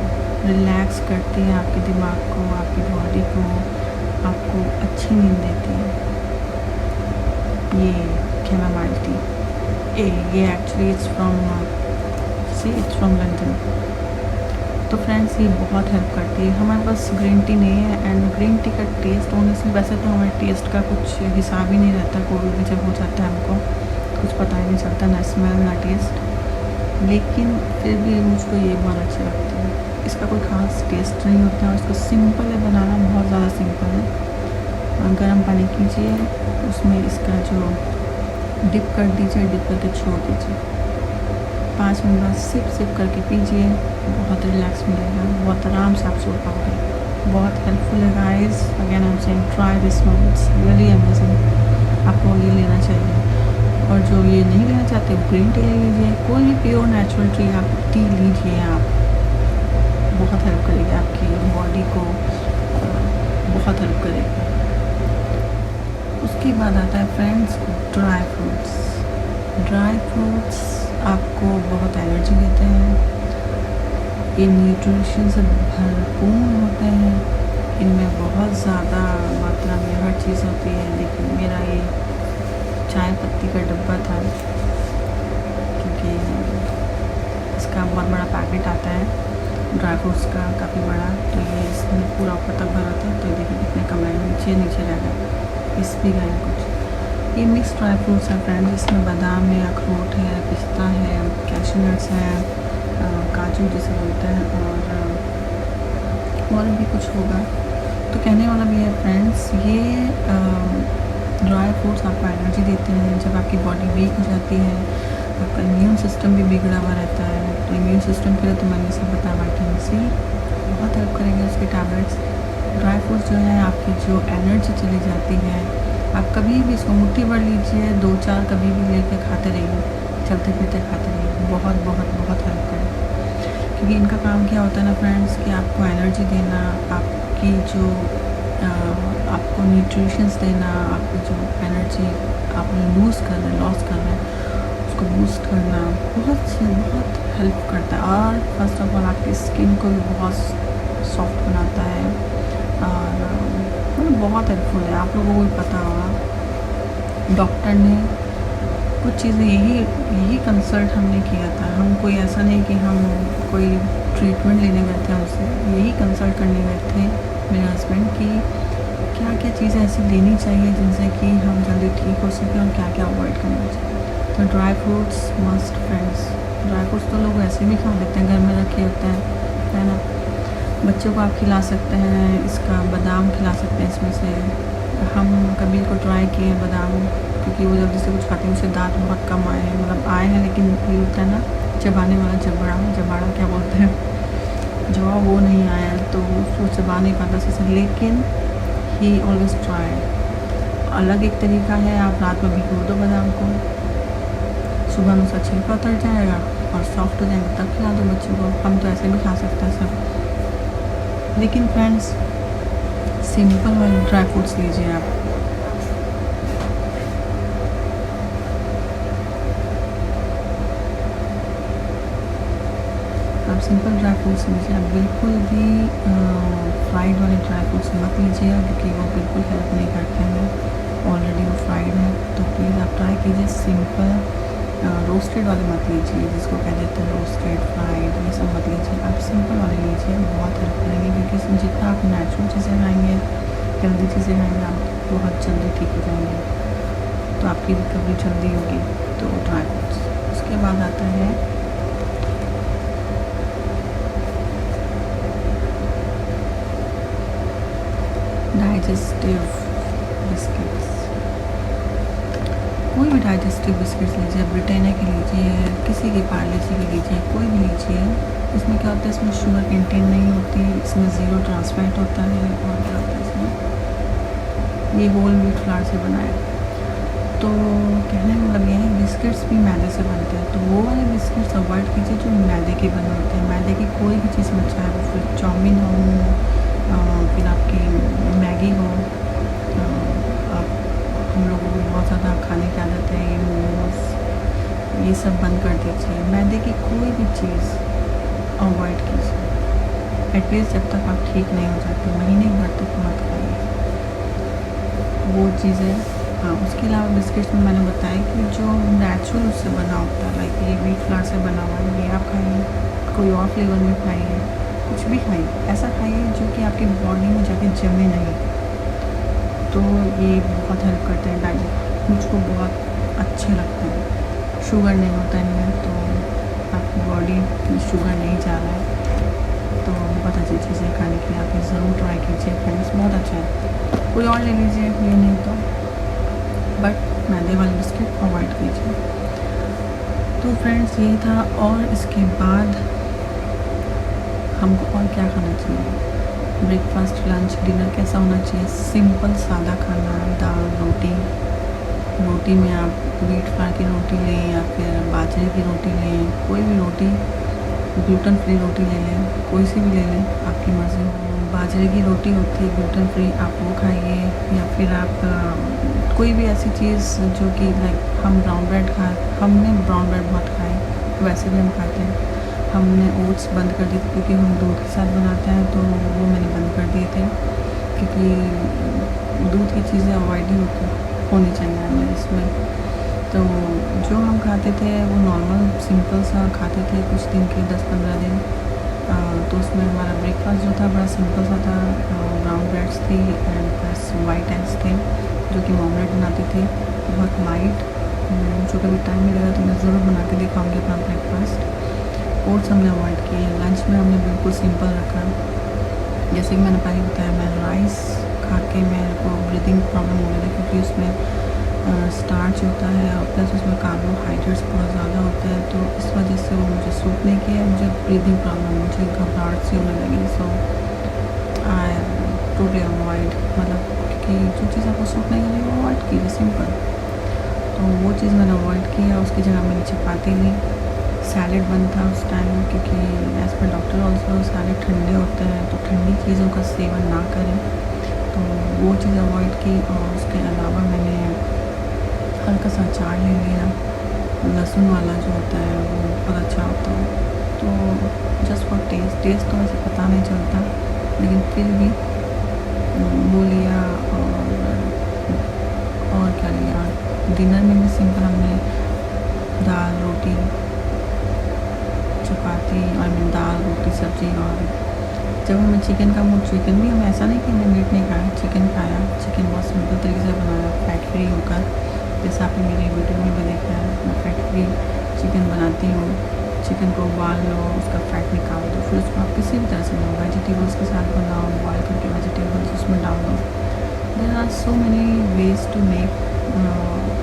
रिलैक्स करती है, आपके दिमाग को, आपकी बॉडी को, आपको अच्छी नींद देती है। ये कैमोमाइल टी ये एक्चुअली इट्स फ्रॉम लंदन। तो फ्रेंड्स ये बहुत हेल्प करती है। हमारे पास ग्रीन टी नहीं है एंड ग्रीन टी का टेस्ट होने से, वैसे तो हमारे टेस्ट का कुछ हिसाब ही नहीं रहता, कोविड में जब हो जाता है हमको कुछ पता ही नहीं चलता, ना स्मेल ना टेस्ट, लेकिन फिर भी मुझको ये बहुत अच्छा लगता है। इसका कोई ख़ास टेस्ट नहीं होता है और इसको सिंपल है बनाना, बहुत ज़्यादा सिंपल है। गर्म पानी कीजिए, उसमें इसका जो डिप कर दीजिए, डिप करके छोड़ दीजिए, 5 मिनट बाद सिप करके पीजिए, बहुत रिलैक्स मिलेगा, बहुत आराम से आप सो पाओगे। बहुत हेल्पफुल है guys, again I am saying try this one, it's really amazing. आपको ये लेना चाहिए, और जो ये नहीं लेना चाहते ग्रीन टी ले लीजिए, कोई भी प्योर नेचुरल टी आप टी लीजिए आप, बहुत हेल्प करेगी आपकी बॉडी को, बहुत हेल्प करेगी। उसके बाद आता है friends dry fruits. Dry fruits आपको बहुत एनर्जी देते हैं, ये न्यूट्रिशन से भरपूर होते हैं, इनमें बहुत ज़्यादा मात्रा में हर चीज़ होती है। देखिए मेरा ये चाय पत्ती का डब्बा था, क्योंकि इसका बहुत बड़ा पैकेट आता है ड्राई फ्रूट्स का, काफ़ी बड़ा, तो ये इसमें पूरा ऊपर तक भरा था। तो देखिए कितने कम रहे, नीचे रह गए, इस भी गए कुछ। ये मिक्स ड्राई फ्रूट्स है फ्रेंड्स, इसमें बादाम है, अखरोट है, पिस्ता है, कैश्यू नट्स हैं, काजू जिसे बोलते हैं, और भी कुछ होगा। तो कहने वाला भी है फ्रेंड्स, ये ड्राई फ्रूट्स आपको एनर्जी देते हैं। जब आपकी बॉडी वीक हो जाती है, आपका इम्यून सिस्टम भी बिगड़ा हुआ रहता है, तो इम्यून सिस्टम के लिए तो मैंने सब बताया, विटामिन सी बहुत हेल्प करेंगे उसके टैबलेट्स। ड्राई फ्रूट्स जो है आपकी जो एनर्जी चली जाती है, आप कभी भी इसको मुट्ठी भर लीजिए, 2-4 कभी भी लेके खाते रहिए, चलते फिरते खाते रहिए, बहुत बहुत बहुत हेल्प करें। क्योंकि इनका काम क्या होता है ना फ्रेंड्स, कि आपको एनर्जी देना, आपकी जो आपको न्यूट्रिशंस देना, आपकी जो एनर्जी आपने लॉस कर रहे हैं उसको बूस्ट करना, बहुत हेल्प करता है। और फर्स्ट ऑफ ऑल आपकी स्किन को भी बहुत सॉफ्ट बनाता है, और बहुत हेल्पफुल है। आप लोगों को भी पता होगा, डॉक्टर ने कुछ चीज़ें यही कंसल्ट हमने किया था, हम कोई ऐसा नहीं कि हम कोई ट्रीटमेंट लेने गए थे, हमसे यही कंसल्ट करने गए थे मेरे हस्बैंड की क्या क्या चीज़ें ऐसी लेनी चाहिए जिनसे कि हम जल्दी ठीक हो सकें, और क्या क्या अवॉइड करना चाहिए। तो dry fruits must friends, dry fruits तो लोग ऐसे भी खा लेते हैं, घर में रखे होते हैं, है ना। बच्चों को आप खिला सकते हैं, इसका बादाम खिला सकते हैं इसमें से। हम कभी को ट्राई किए हैं बादाम, क्योंकि वो जल्दी से कुछ खाते हैं, उससे दांत बहुत कम आए हैं, मतलब आए हैं, लेकिन ये होता है ना चबाने वाला जबाड़ा क्या बोलते हैं, जवाब वो नहीं आया, तो उसको चबा नहीं पाता से। लेकिन ही ऑलवेज ट्राई। अलग एक तरीका है, आप रात में भिगो दो बादाम को, सुबह में उसका छिलका उतर जाएगा और सॉफ्ट हो जाएंगे, तब खिला दो बच्चों को। हम तो ऐसे भी खा सकते हैं सब। लेकिन फ्रेंड्स सिंपल वाले ड्राई फ्रूट्स लीजिए आप, सिंपल ड्राई फ्रूट्स लीजिए आप, बिल्कुल भी फ्राइड वाले ड्राई फ्रूट्स मत लीजिए, क्योंकि वो बिल्कुल हेल्प नहीं करते हैं, ऑलरेडी वो फ्राइड है। तो प्लीज़ आप ट्राई कीजिए सिंपल, रोस्टेड वाले मत लीजिए, जिसको कह देते हैं रोस्टेड फ्राइड, ये सब मत लीजिए, आप सिंपल वाले लीजिए, बहुत हेल्प करेंगे। क्योंकि इसमें जितना आप नेचुरल चीज़ें खाएंगे, हेल्दी चीज़ें खाएंगे, आप बहुत जल्दी ठीक हो जाएंगे, तो आपकी रिकवरी जल्दी होगी। तो ड्राई फ्रूट्स, उसके बाद आता है डाइजेस्टिव बिस्किट्स। कोई भी डाइजेस्टिव बिस्किट्स लीजिए, ब्रिटानिया के लीजिए, किसी के पार्ले-जी के लीजिए, कोई भी लीजिए। इसमें क्या होता है, इसमें शुगर कंटेंट नहीं होती, इसमें ज़ीरो ट्रांसफैट होता है, और क्या होता है इसमें, ये होल व्हीट फ्लावर से बना है। तो कहने का मतलब ये है, बिस्किट्स भी मैदे से बनते हैं, तो वो वाले बिस्किट्स अवॉइड कीजिए जो मैदे के बने होते हैं। मैदे की कोई भी चीज़ में, चाहे वो फिर चाउमीन हो, फिर आपकी मैगी हो, आप हम लोगों को बहुत ज़्यादा खाने की आदत है, ये मोमोज, ये सब बंद कर दीजिए। मैदे की कोई भी चीज़ अवॉइड कीजिए, एटलीस्ट जब तक आप ठीक नहीं हो जाते, महीने भर तक मत खाइए वो चीज़ें। हाँ, उसके अलावा बिस्किट्स में मैंने बताया कि जो नेचुरल उससे बना होता है, लाइक ये व्हीट फ्लावर से बना हुआ है, ये आप खाइए, कोई और फ्लेवर में खाइए, कुछ भी खाइए, ऐसा खाइए जो कि आपकी बॉडी में जाके जमे नहीं, तो ये बहुत हेल्प करते हैं डाइजेस्ट, मुझको बहुत अच्छे लगते हैं। शुगर नहीं होता इनमें, तो आपकी बॉडी में शुगर नहीं जा रहा है, तो बहुत अच्छी चीज़ें खाने के लिए आप ज़रूर ट्राई कीजिए फ्रेंड्स, बहुत अच्छा है। कोई और ले लीजिए, ये नहीं तो बट मैदे वाले बिस्किट अवॉइड कीजिए। तो फ्रेंड्स यही था। और इसके बाद हमको और क्या खाना चाहिए, ब्रेकफास्ट लंच डिनर कैसा होना चाहिए, सिंपल सादा खाना, दाल रोटी। रोटी में आप व्हीट फ्लावर की रोटी लें या फिर बाजरे की रोटी लें, कोई भी रोटी, ग्लूटेन फ्री रोटी ले लें, कोई सी भी ले लें, आपकी मर्ज़ी। बाजरे की रोटी होती है ग्लूटेन फ्री, आप वो खाइए। या फिर आप कोई भी ऐसी चीज़ जो कि लाइक हम ब्राउन ब्रेड हमने ब्राउन ब्रेड बहुत खाए, वैसे भी हम खाते हैं। हमने ओट्स बंद कर दिए थे क्योंकि हम दूध के साथ बनाते हैं, तो वो मैंने बंद कर दिए थे क्योंकि दूध की चीज़ें अवॉइड ही होनी चाहिए हमें इसमें। तो जो हम खाते थे वो नॉर्मल सिंपल सा खाते थे कुछ दिन के 10-15 दिन। तो उसमें हमारा ब्रेकफास्ट जो था बड़ा सिंपल सा था। ब्राउन ब्रेड्स थी एंड प्लस वाइट एग्स थे जो कि ऑमलेट बनाती थी, बहुत लाइट। जो कभी टाइम मिलेगा तो मैं ज़रूर बना के दिखाऊँगी अपना ब्रेकफास्ट। ओट्स हमने अवॉइड किए। लंच में हमने बिल्कुल सिंपल रखा, जैसे कि मैंने पहले बताया, मैं राइस खा के मेरे को ब्रीदिंग प्रॉब्लम हो गई थी क्योंकि उसमें स्टार्च होता है और प्लस उसमें कार्बोहाइड्रेट्स बहुत ज़्यादा होता है, तो इस वजह से वो मुझे सूट नहीं किया। मुझे ब्रीदिंग प्रॉब्लम, मुझे घबराहट सी होने लगी। सो आई टोटली अवॉइड, मतलब कि जो चीज़ आपको सूट नहीं करेगी वो अवॉइड कीजिए, सिंपल। तो वो चीज़ मैंने अवॉइड किया। उसकी जगह मैंने चपाती ली। सैलेड बंद था उस टाइम क्योंकि as per doctor also salad ठंडे होते हैं, तो ठंडी चीज़ों का सेवन ना करें, तो वो चीज़ अवॉइड की। और उसके अलावा मैंने हल्का सा अचार ले लिया, लहसुन वाला जो होता है वो बहुत अच्छा होता है, तो जस्ट फॉर टेस्ट तो वैसे पता नहीं चलता, लेकिन फिर भी वो लिया। और क्या लिया, डिनर में भी सिंपल हमने दाल रोटी चपाती और दाल रोटी सब्ज़ी। और जब हमें चिकन का मूड, चिकन भी, हम ऐसा नहीं कि हमने मीट नहीं खाया, चिकन खाया। चिकन बहुत सिंपल तरीके से बनाया, फैट फ्री होकर, जैसे आपने मेरी वीडियो में भी देखा है। मैं फैट फ्री चिकन बनाती हूँ। चिकन को उबाल लो, उसका फैट निकाल दो, फिर उसको आप किसी भी तरह से बनाओ, वेजिटेबल्स के साथ बनाओ, बॉयल करके वेजिटेबल्स उसमें डाल दो। There are so many ways to make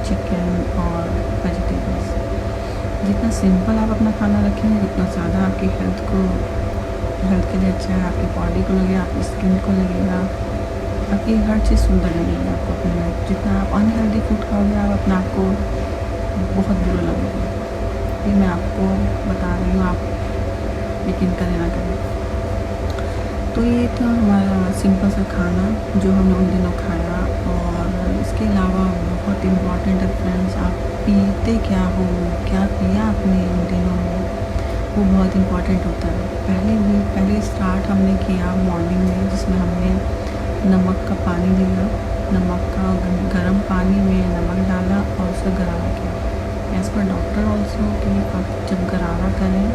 chicken और वेजिटेबल्स। जितना सिंपल आप अपना खाना रखेंगे उतना ज़्यादा आपकी हेल्थ के लिए अच्छा है, आपकी बॉडी को लगेगा, आपकी स्किन को लगेगा, आपकी हर चीज़ सुंदर लगेगी आपको अपने में। जितना आप अनहेल्दी फूड खाओगे आप अपने आप को बहुत बुरा लगेगा। ये मैं आपको बता रही हूँ, आप यकीन करें ना करें। तो ये था हमारा सिंपल सा खाना जो हमने उन दिनों खाया। और इसके अलावा बहुत इम्पॉर्टेंट है फ्रेंड्स, आप पीते क्या हो, क्या पिया आपने उन दिनों में, वो बहुत इम्पॉर्टेंट होता है। पहले स्टार्ट हमने किया मॉर्निंग में, जिसमें हमने नमक का पानी लिया, नमक का गर्म पानी में नमक डाला और उसे गरारा किया। एज़ पर डॉक्टर ऑल्सो कि आप जब गरारा करें,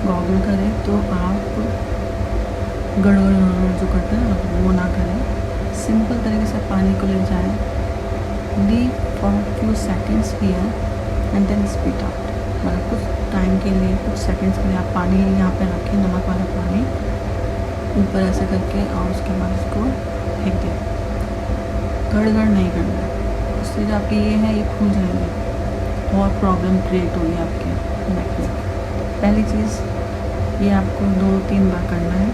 गॉगल करें, तो आप गड़गड़ जो करते हैं वो ना करें। सिंपल तरीके से पानी को ले जाएं, leave for few seconds here and then spit out. मतलब कुछ टाइम के लिए, कुछ सेकंड्स के लिए आप पानी यहाँ पे रखें, नमक वाला पानी ऊपर ऐसे करके, और उसके बाद उसको फेंक दें। गड़गड़ नहीं करना, उससे जो आपके ये है ये खुल जाएंगे और प्रॉब्लम क्रिएट होगी आपके नेक में। पहली चीज़ ये आपको 2-3 बार करना है।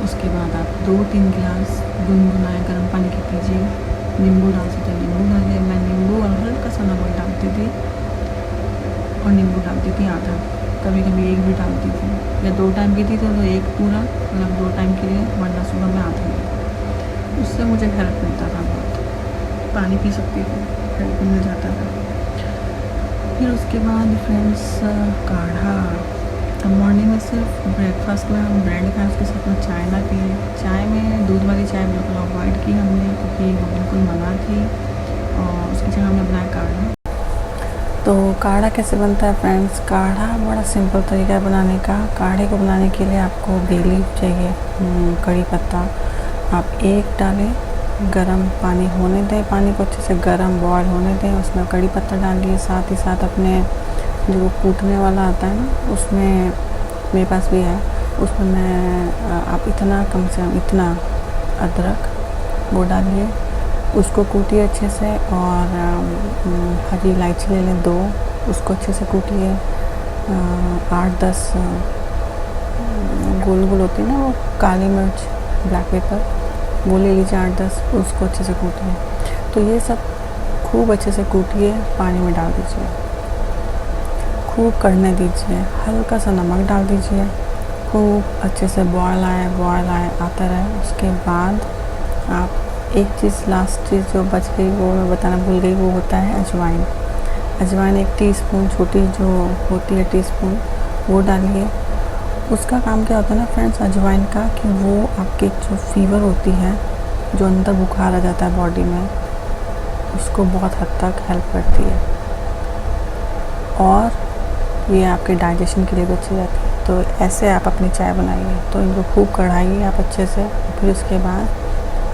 उसके बाद आप 2-3 गिलास गुनगुनाए गर्म पानी के पीजिए। नींबू डाल सकते, नींबू डालिए। मैं नींबू और हल्का सा नमक डालती थी और नींबू डालती थी आधा, कभी कभी एक भी डालती थी। या 2 टाइम पीती थी तो एक पूरा, मतलब 2 टाइम के लिए, वरना सुबह में आधा ही। उससे मुझे हेल्प मिलता था बहुत, पानी पी सकती थी, हेल्प मिल जाता था। फिर उसके बाद फ्रेंड्स काढ़ा। अब मॉर्निंग में सिर्फ ब्रेकफास्ट में हम ब्रेड खाएं, उसके साथ में चाय ना पिए। चाय में दूध वाली चाय बिल्कुल अवॉइड की हमने, क्योंकि वो बिल्कुल मना थी, और उसकी जगह हमने बनाया काढ़ा। तो काढ़ा कैसे बनता है फ्रेंड्स? काढ़ा बड़ा सिंपल तरीका है बनाने का। काढ़े को बनाने के लिए आपको बे लीफ चाहिए, कड़ी पत्ता आप 1 डालें, गरम पानी होने दें, पानी को अच्छे से गरम बॉयल होने दें, उसमें कड़ी पत्ता डालिए। साथ ही साथ अपने जो कूटने वाला आता है ना, उसमें मेरे पास भी है, उसमें मैं आप इतना कम से कम इतना अदरक वो डालिए, उसको कूटिए अच्छे से, और हरी इलायची ले लें 2, उसको अच्छे से कूटिए। 8-10 गोल गोल होती है ना वो काली मिर्च, ब्लैक पेपर, वो ले लीजिए 8-10, उसको अच्छे से कूटिए। तो ये सब खूब अच्छे से कूटिए, पानी में डाल दीजिए, खूब कढ़ने दीजिए, हल्का सा नमक डाल दीजिए, खूब अच्छे से बॉयल आए आता रहे। उसके बाद आप एक चीज़, लास्ट चीज़ जो बच गई वो मैं बताना भूल गई, वो होता है अजवाइन। अजवाइन 1 टीस्पून, छोटी जो होती है टीस्पून, वो डालिए। उसका काम क्या होता है ना फ्रेंड्स अजवाइन का, कि वो आपके जो फीवर होती है, जो अंदर बुखार आ जाता है बॉडी में, उसको बहुत हद तक हेल्प करती है, और ये आपके डाइजेशन के लिए भी अच्छी रहती है। तो ऐसे आप अपनी चाय बनाइए, तो इनको खूब कढ़ाइए आप अच्छे से। फिर उसके बाद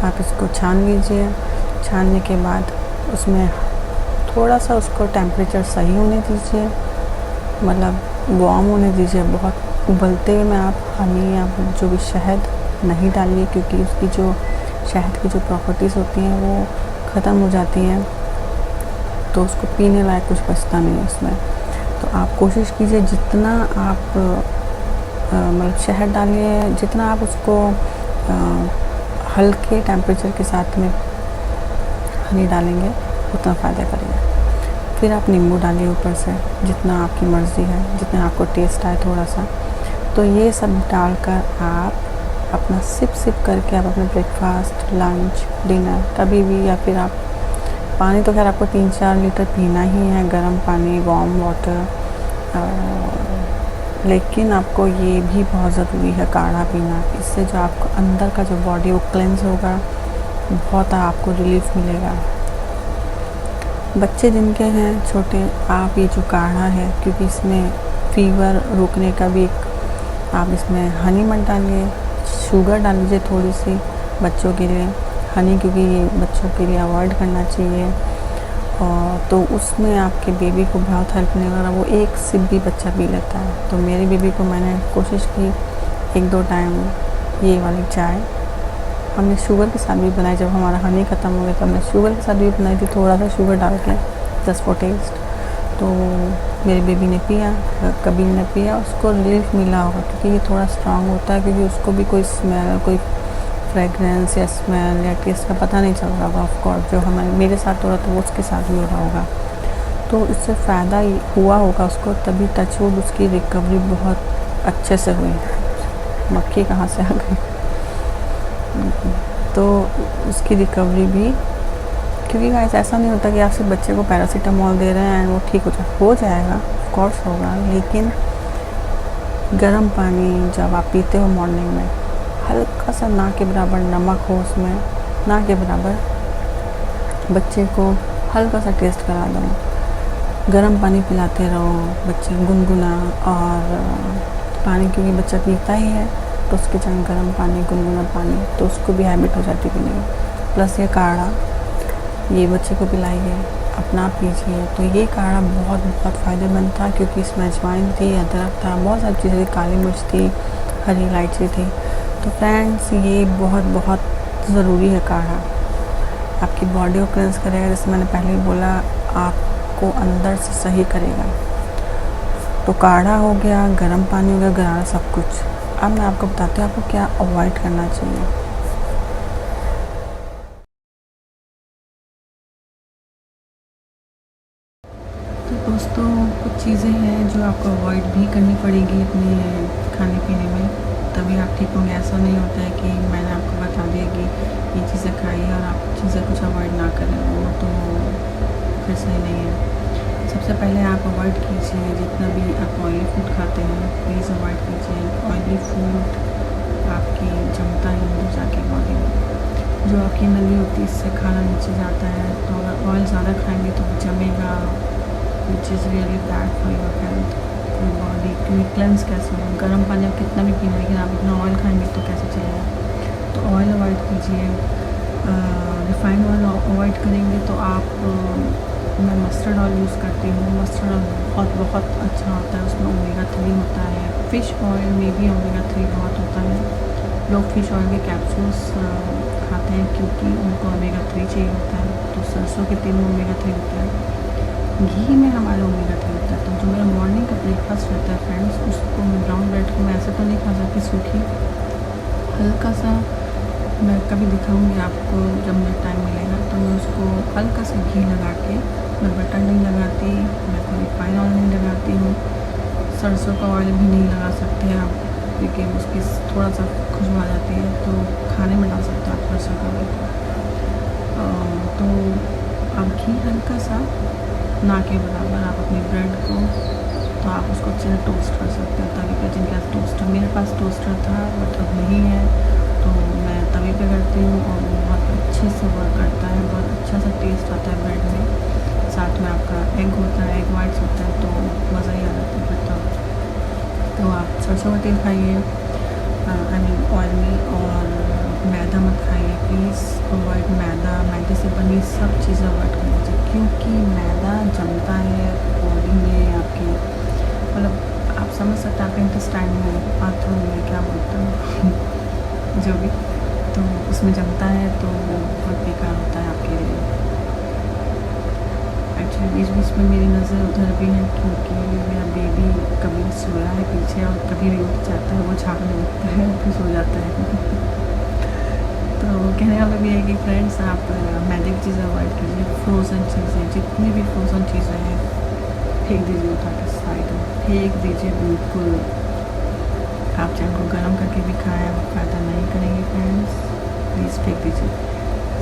आप इसको छान लीजिए। छानने के बाद उसमें थोड़ा सा उसको टेम्परेचर सही होने दीजिए, मतलब वार्म होने दीजिए। बहुत उबलते हुए में आप हनी या जो भी शहद नहीं डालिए, क्योंकि उसकी जो शहद की जो प्रॉपर्टीज़ होती हैं वो ख़त्म हो जाती हैं, तो उसको पीने लायक कुछ बचता नहीं है उसमें। तो आप कोशिश कीजिए जितना आप मतलब शहद डालिए, जितना आप उसको हल्के टेम्परेचर के साथ में हनी डालेंगे उतना फ़ायदा करेगा। फिर आप नींबू डालिए ऊपर से, जितना आपकी मर्ज़ी है, जितना आपको टेस्ट आए थोड़ा सा। तो ये सब डालकर आप अपना सिप करके आप अपने ब्रेकफास्ट, लंच, डिनर कभी भी, या फिर आप पानी तो खैर आपको 3-4 लीटर पीना ही है, गर्म पानी, वार्म वाटर, लेकिन आपको ये भी बहुत ज़रूरी है काढ़ा पीना। इससे जो आपको अंदर का जो बॉडी वो क्लेंस होगा, बहुत आपको रिलीफ मिलेगा। बच्चे जिनके हैं छोटे, आप ये जो काढ़ा है, क्योंकि इसमें फ़ीवर रोकने का भी एक, आप इसमें हनी मत डालिए, शुगर डाल लीजिए थोड़ी सी बच्चों के लिए। हनी क्योंकि ये बच्चों के लिए अवॉइड करना चाहिए, और तो उसमें आपके बेबी को बहुत हेल्प नहीं हो रहा, वो 1 सिप भी बच्चा पी लेता है। तो मेरी बेबी को मैंने कोशिश की 1-2 टाइम ये वाली चाय, हमने शुगर के साथ भी बनाई। जब हमारा हनी ख़त्म हो गया तो हमने शुगर के साथ भी बनाई थी, थोड़ा सा शुगर डाल के, जस्ट फॉर टेस्ट। तो मेरी बेबी ने पिया, कभी ने पिया, उसको रिलीफ मिला होगा, क्योंकि ये थोड़ा स्ट्रांग होता है, क्योंकि उसको भी कोई स्मेल, कोई फ्रेगरेंस या स्मेल या टेस्ट का पता नहीं चल रहा होगा। ऑफ कोर्स जो हमारे मेरे साथ हो रहा था वो उसके साथ भी हो रहा होगा, तो इससे फ़ायदा हुआ होगा उसको, तभी टचवुड उसकी रिकवरी बहुत अच्छे से हुई। मक्खी कहाँ से आ गई। तो उसकी रिकवरी भी, क्योंकि गाइस ऐसा नहीं होता कि आप सिर्फ बच्चे को पैरासीटामोल दे रहे हैं एंड वो ठीक हो जाएगा, ऑफ कोर्स होगा, लेकिन गर्म पानी जब आप पीते हो मॉर्निंग में, हल्का सा ना के बराबर नमक हो उसमें, ना के बराबर, बच्चे को हल्का सा टेस्ट करा दो, गर्म पानी पिलाते रहो बच्चे गुनगुना। और पानी क्योंकि बच्चा पीता ही है, तो उसके जगह गर्म पानी, गुनगुना पानी, तो उसको भी हैबिट हो जाती है नहीं। प्लस ये काढ़ा, ये बच्चे को पिलाइए, अपना पीजिए। तो ये काढ़ा बहुत बहुत फ़ायदेमंद था, क्योंकि इसमें अजवाइन थी, अदरक था, बहुत सारी चीज़ें थी, काली मिर्च थी, हरी इलायची थी। तो फ्रेंड्स ये बहुत बहुत ज़रूरी है काढ़ा, आपकी बॉडी को क्लेंस करेगा, जैसे मैंने पहले ही बोला, आपको अंदर से सही करेगा। तो काढ़ा हो गया, गर्म पानी हो गया, गरारा, सब कुछ। अब मैं आपको बताती हूँ आपको क्या अवॉइड करना चाहिए। तो दोस्तों कुछ चीज़ें हैं जो आपको अवॉइड भी करनी पड़ेगी अपने खाने पीने में, तभी आप ठीक होंगे। ऐसा नहीं होता है कि मैंने आपको बता दिया कि ये चीज़ें खाइए और आप चीज़ें कुछ अवॉइड ना करें, वो तो फिर सही नहीं है। सबसे पहले आप अवॉइड कीजिए, जितना भी आप ऑयली फूड खाते हैं प्लीज़ अवॉइड कीजिए। ऑयली फूड आपकी जमता है अंदर जाके बॉडी में, जो आपकी नली होती है इससे खाना नीचे जाता है, तो अगर ऑयल ज़्यादा खाएंगे तो जमेगा, which is really bad for your health, your body. क्योंकि क्लेंस कैसे हो, गर्म पानी आप कितना भी पीएं, लेकिन आप इतना ऑयल खाएंगे तो कैसे चलेगा। तो ऑयल अवॉइड कीजिए। रिफाइंड ऑयल अवॉइड करेंगे तो आप मैं मस्टर्ड ऑयल यूज़ करती हूँ। मस्टर्ड ऑयल बहुत बहुत अच्छा होता है, उसमें ओमेगा 3 होता है। फ़िश ऑयल में भी ओमेगा 3 बहुत होता है, लोग फिश ऑयल के कैप्सूल्स खाते हैं क्योंकि उनको ओमेगा 3 चाहिए होता है। तो सरसों के तेल में ओमेगा 3 होता है, घी में हमारे ओमेगा 3 होता है। तो जो मेरा मॉर्निंग का ब्रेकफास्ट रहता है फ्रेंड्स, उसको मैं ब्राउन ब्रेड को मैं ऐसे तो नहीं खा सकती सूखी, हल्का सा मैं कभी दिखाऊंगी आपको जब मुझे टाइम मिलेगा, तो मैं उसको हल्का सा घी लगा के, मैं बटर नहीं लगाती, मैं कोई रिफाइन ऑयल नहीं लगाती हूँ, सरसों का ऑयल भी नहीं लगा सकते आप क्योंकि उसकी थोड़ा सा खुशबू आ जाती है, तो खाने में डाल सकते हो आप सरसों का ऑयल। तो अब घी हल्का सा ना के बराबर आप अपनी ब्रेड को, तो आप उसको अच्छे से टोस्ट कर सकते हो तवे पे, जिनके पास टोस्टर, मेरे पास टोस्टर था बट अब नहीं है, तो मैं तवे पे करती हूँ और वो बहुत अच्छे से वर्क करता है, बहुत अच्छा सा टेस्ट आता है ब्रेड में। साथ में आपका एग होता है, एग वाइट्स होता है, तो मज़ा ही आ जाता है फिर तो आप सरसों का तेल खाइए, आई मीन ऑयल में, और मैदा मत खाइए प्लीज़, अवॉइड मैदा, मैदे से बनी सब चीज़ें अवॉइड कर दीजिए क्योंकि मैदा जमता है बॉडी में आपकी, मतलब आप समझ सकते हैं आपके इंटेस्टाइन में, बाथरूम में क्या बोलते हैं जो भी, तो उसमें जमता है तो वो बहुत बेकार होता है आपके लिए। एक्चुअली बीच बीच में मेरी नज़र उधर भी है क्योंकि मेरा बेबी कभी सोया है पीछे और कभी भी उठ जाता है, वो झाड़ने लगता है फिर सो जाता है तो कहने वाला भी है कि फ्रेंड्स आप मैदे की चीज़ें अवॉइड कीजिए, फ्रोज़न चीज़ें, जितनी भी फ्रोज़न चीज़ें हैं फेंक दीजिए उठा के साइड में, फेंक दीजिए बिल्कुल। आप चाहे उनको गर्म करके भी खाएँ, वो फ़ायदा नहीं करेंगे फ्रेंड्स, प्लीज़ फेंक दीजिए।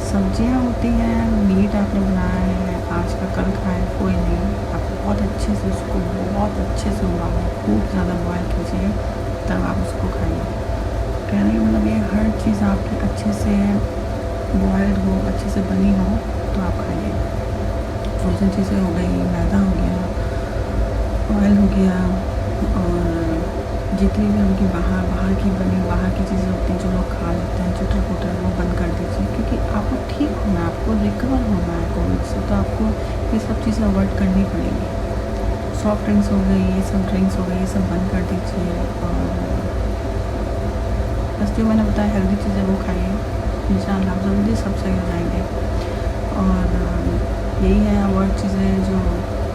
सब्जियां होती हैं, मीट आपने बनाया है आज का कल खाएं कोई नहीं, आप बहुत अच्छे से उसको बहुत अच्छे से उबालें, खूब ज़्यादा बॉयल कीजिए तब आप उसको खाइए। कहने का मतलब ये हर चीज़ आपकी अच्छे से बॉयल्ड हो, अच्छे से बनी हो तो आप खाइए। फ्रोज़न चीज़ें हो गई, मैदा हो गया, ऑयल हो गया, और जितनी भी उनकी बाहर की बनी बाहर की चीज़ें होती हैं जो लोग खा लेते हैं चटर पुटर, वो बंद कर दीजिए क्योंकि आपको ठीक होना है, आपको रिकवर होना है कोविड से, तो आपको ये सब चीज़ें अवॉइड करनी पड़ेंगी। सॉफ्ट ड्रिंक्स हो गई, ये सब ड्रिंक्स हो गई, ये सब बंद कर दीजिए, और बस जो मैंने बताया हेल्दी चीज़ें वो खाइए, इंशाल्लाह आप जल्दी सब सही हो जाएंगे। और यही है अवॉइड चीज़ें जो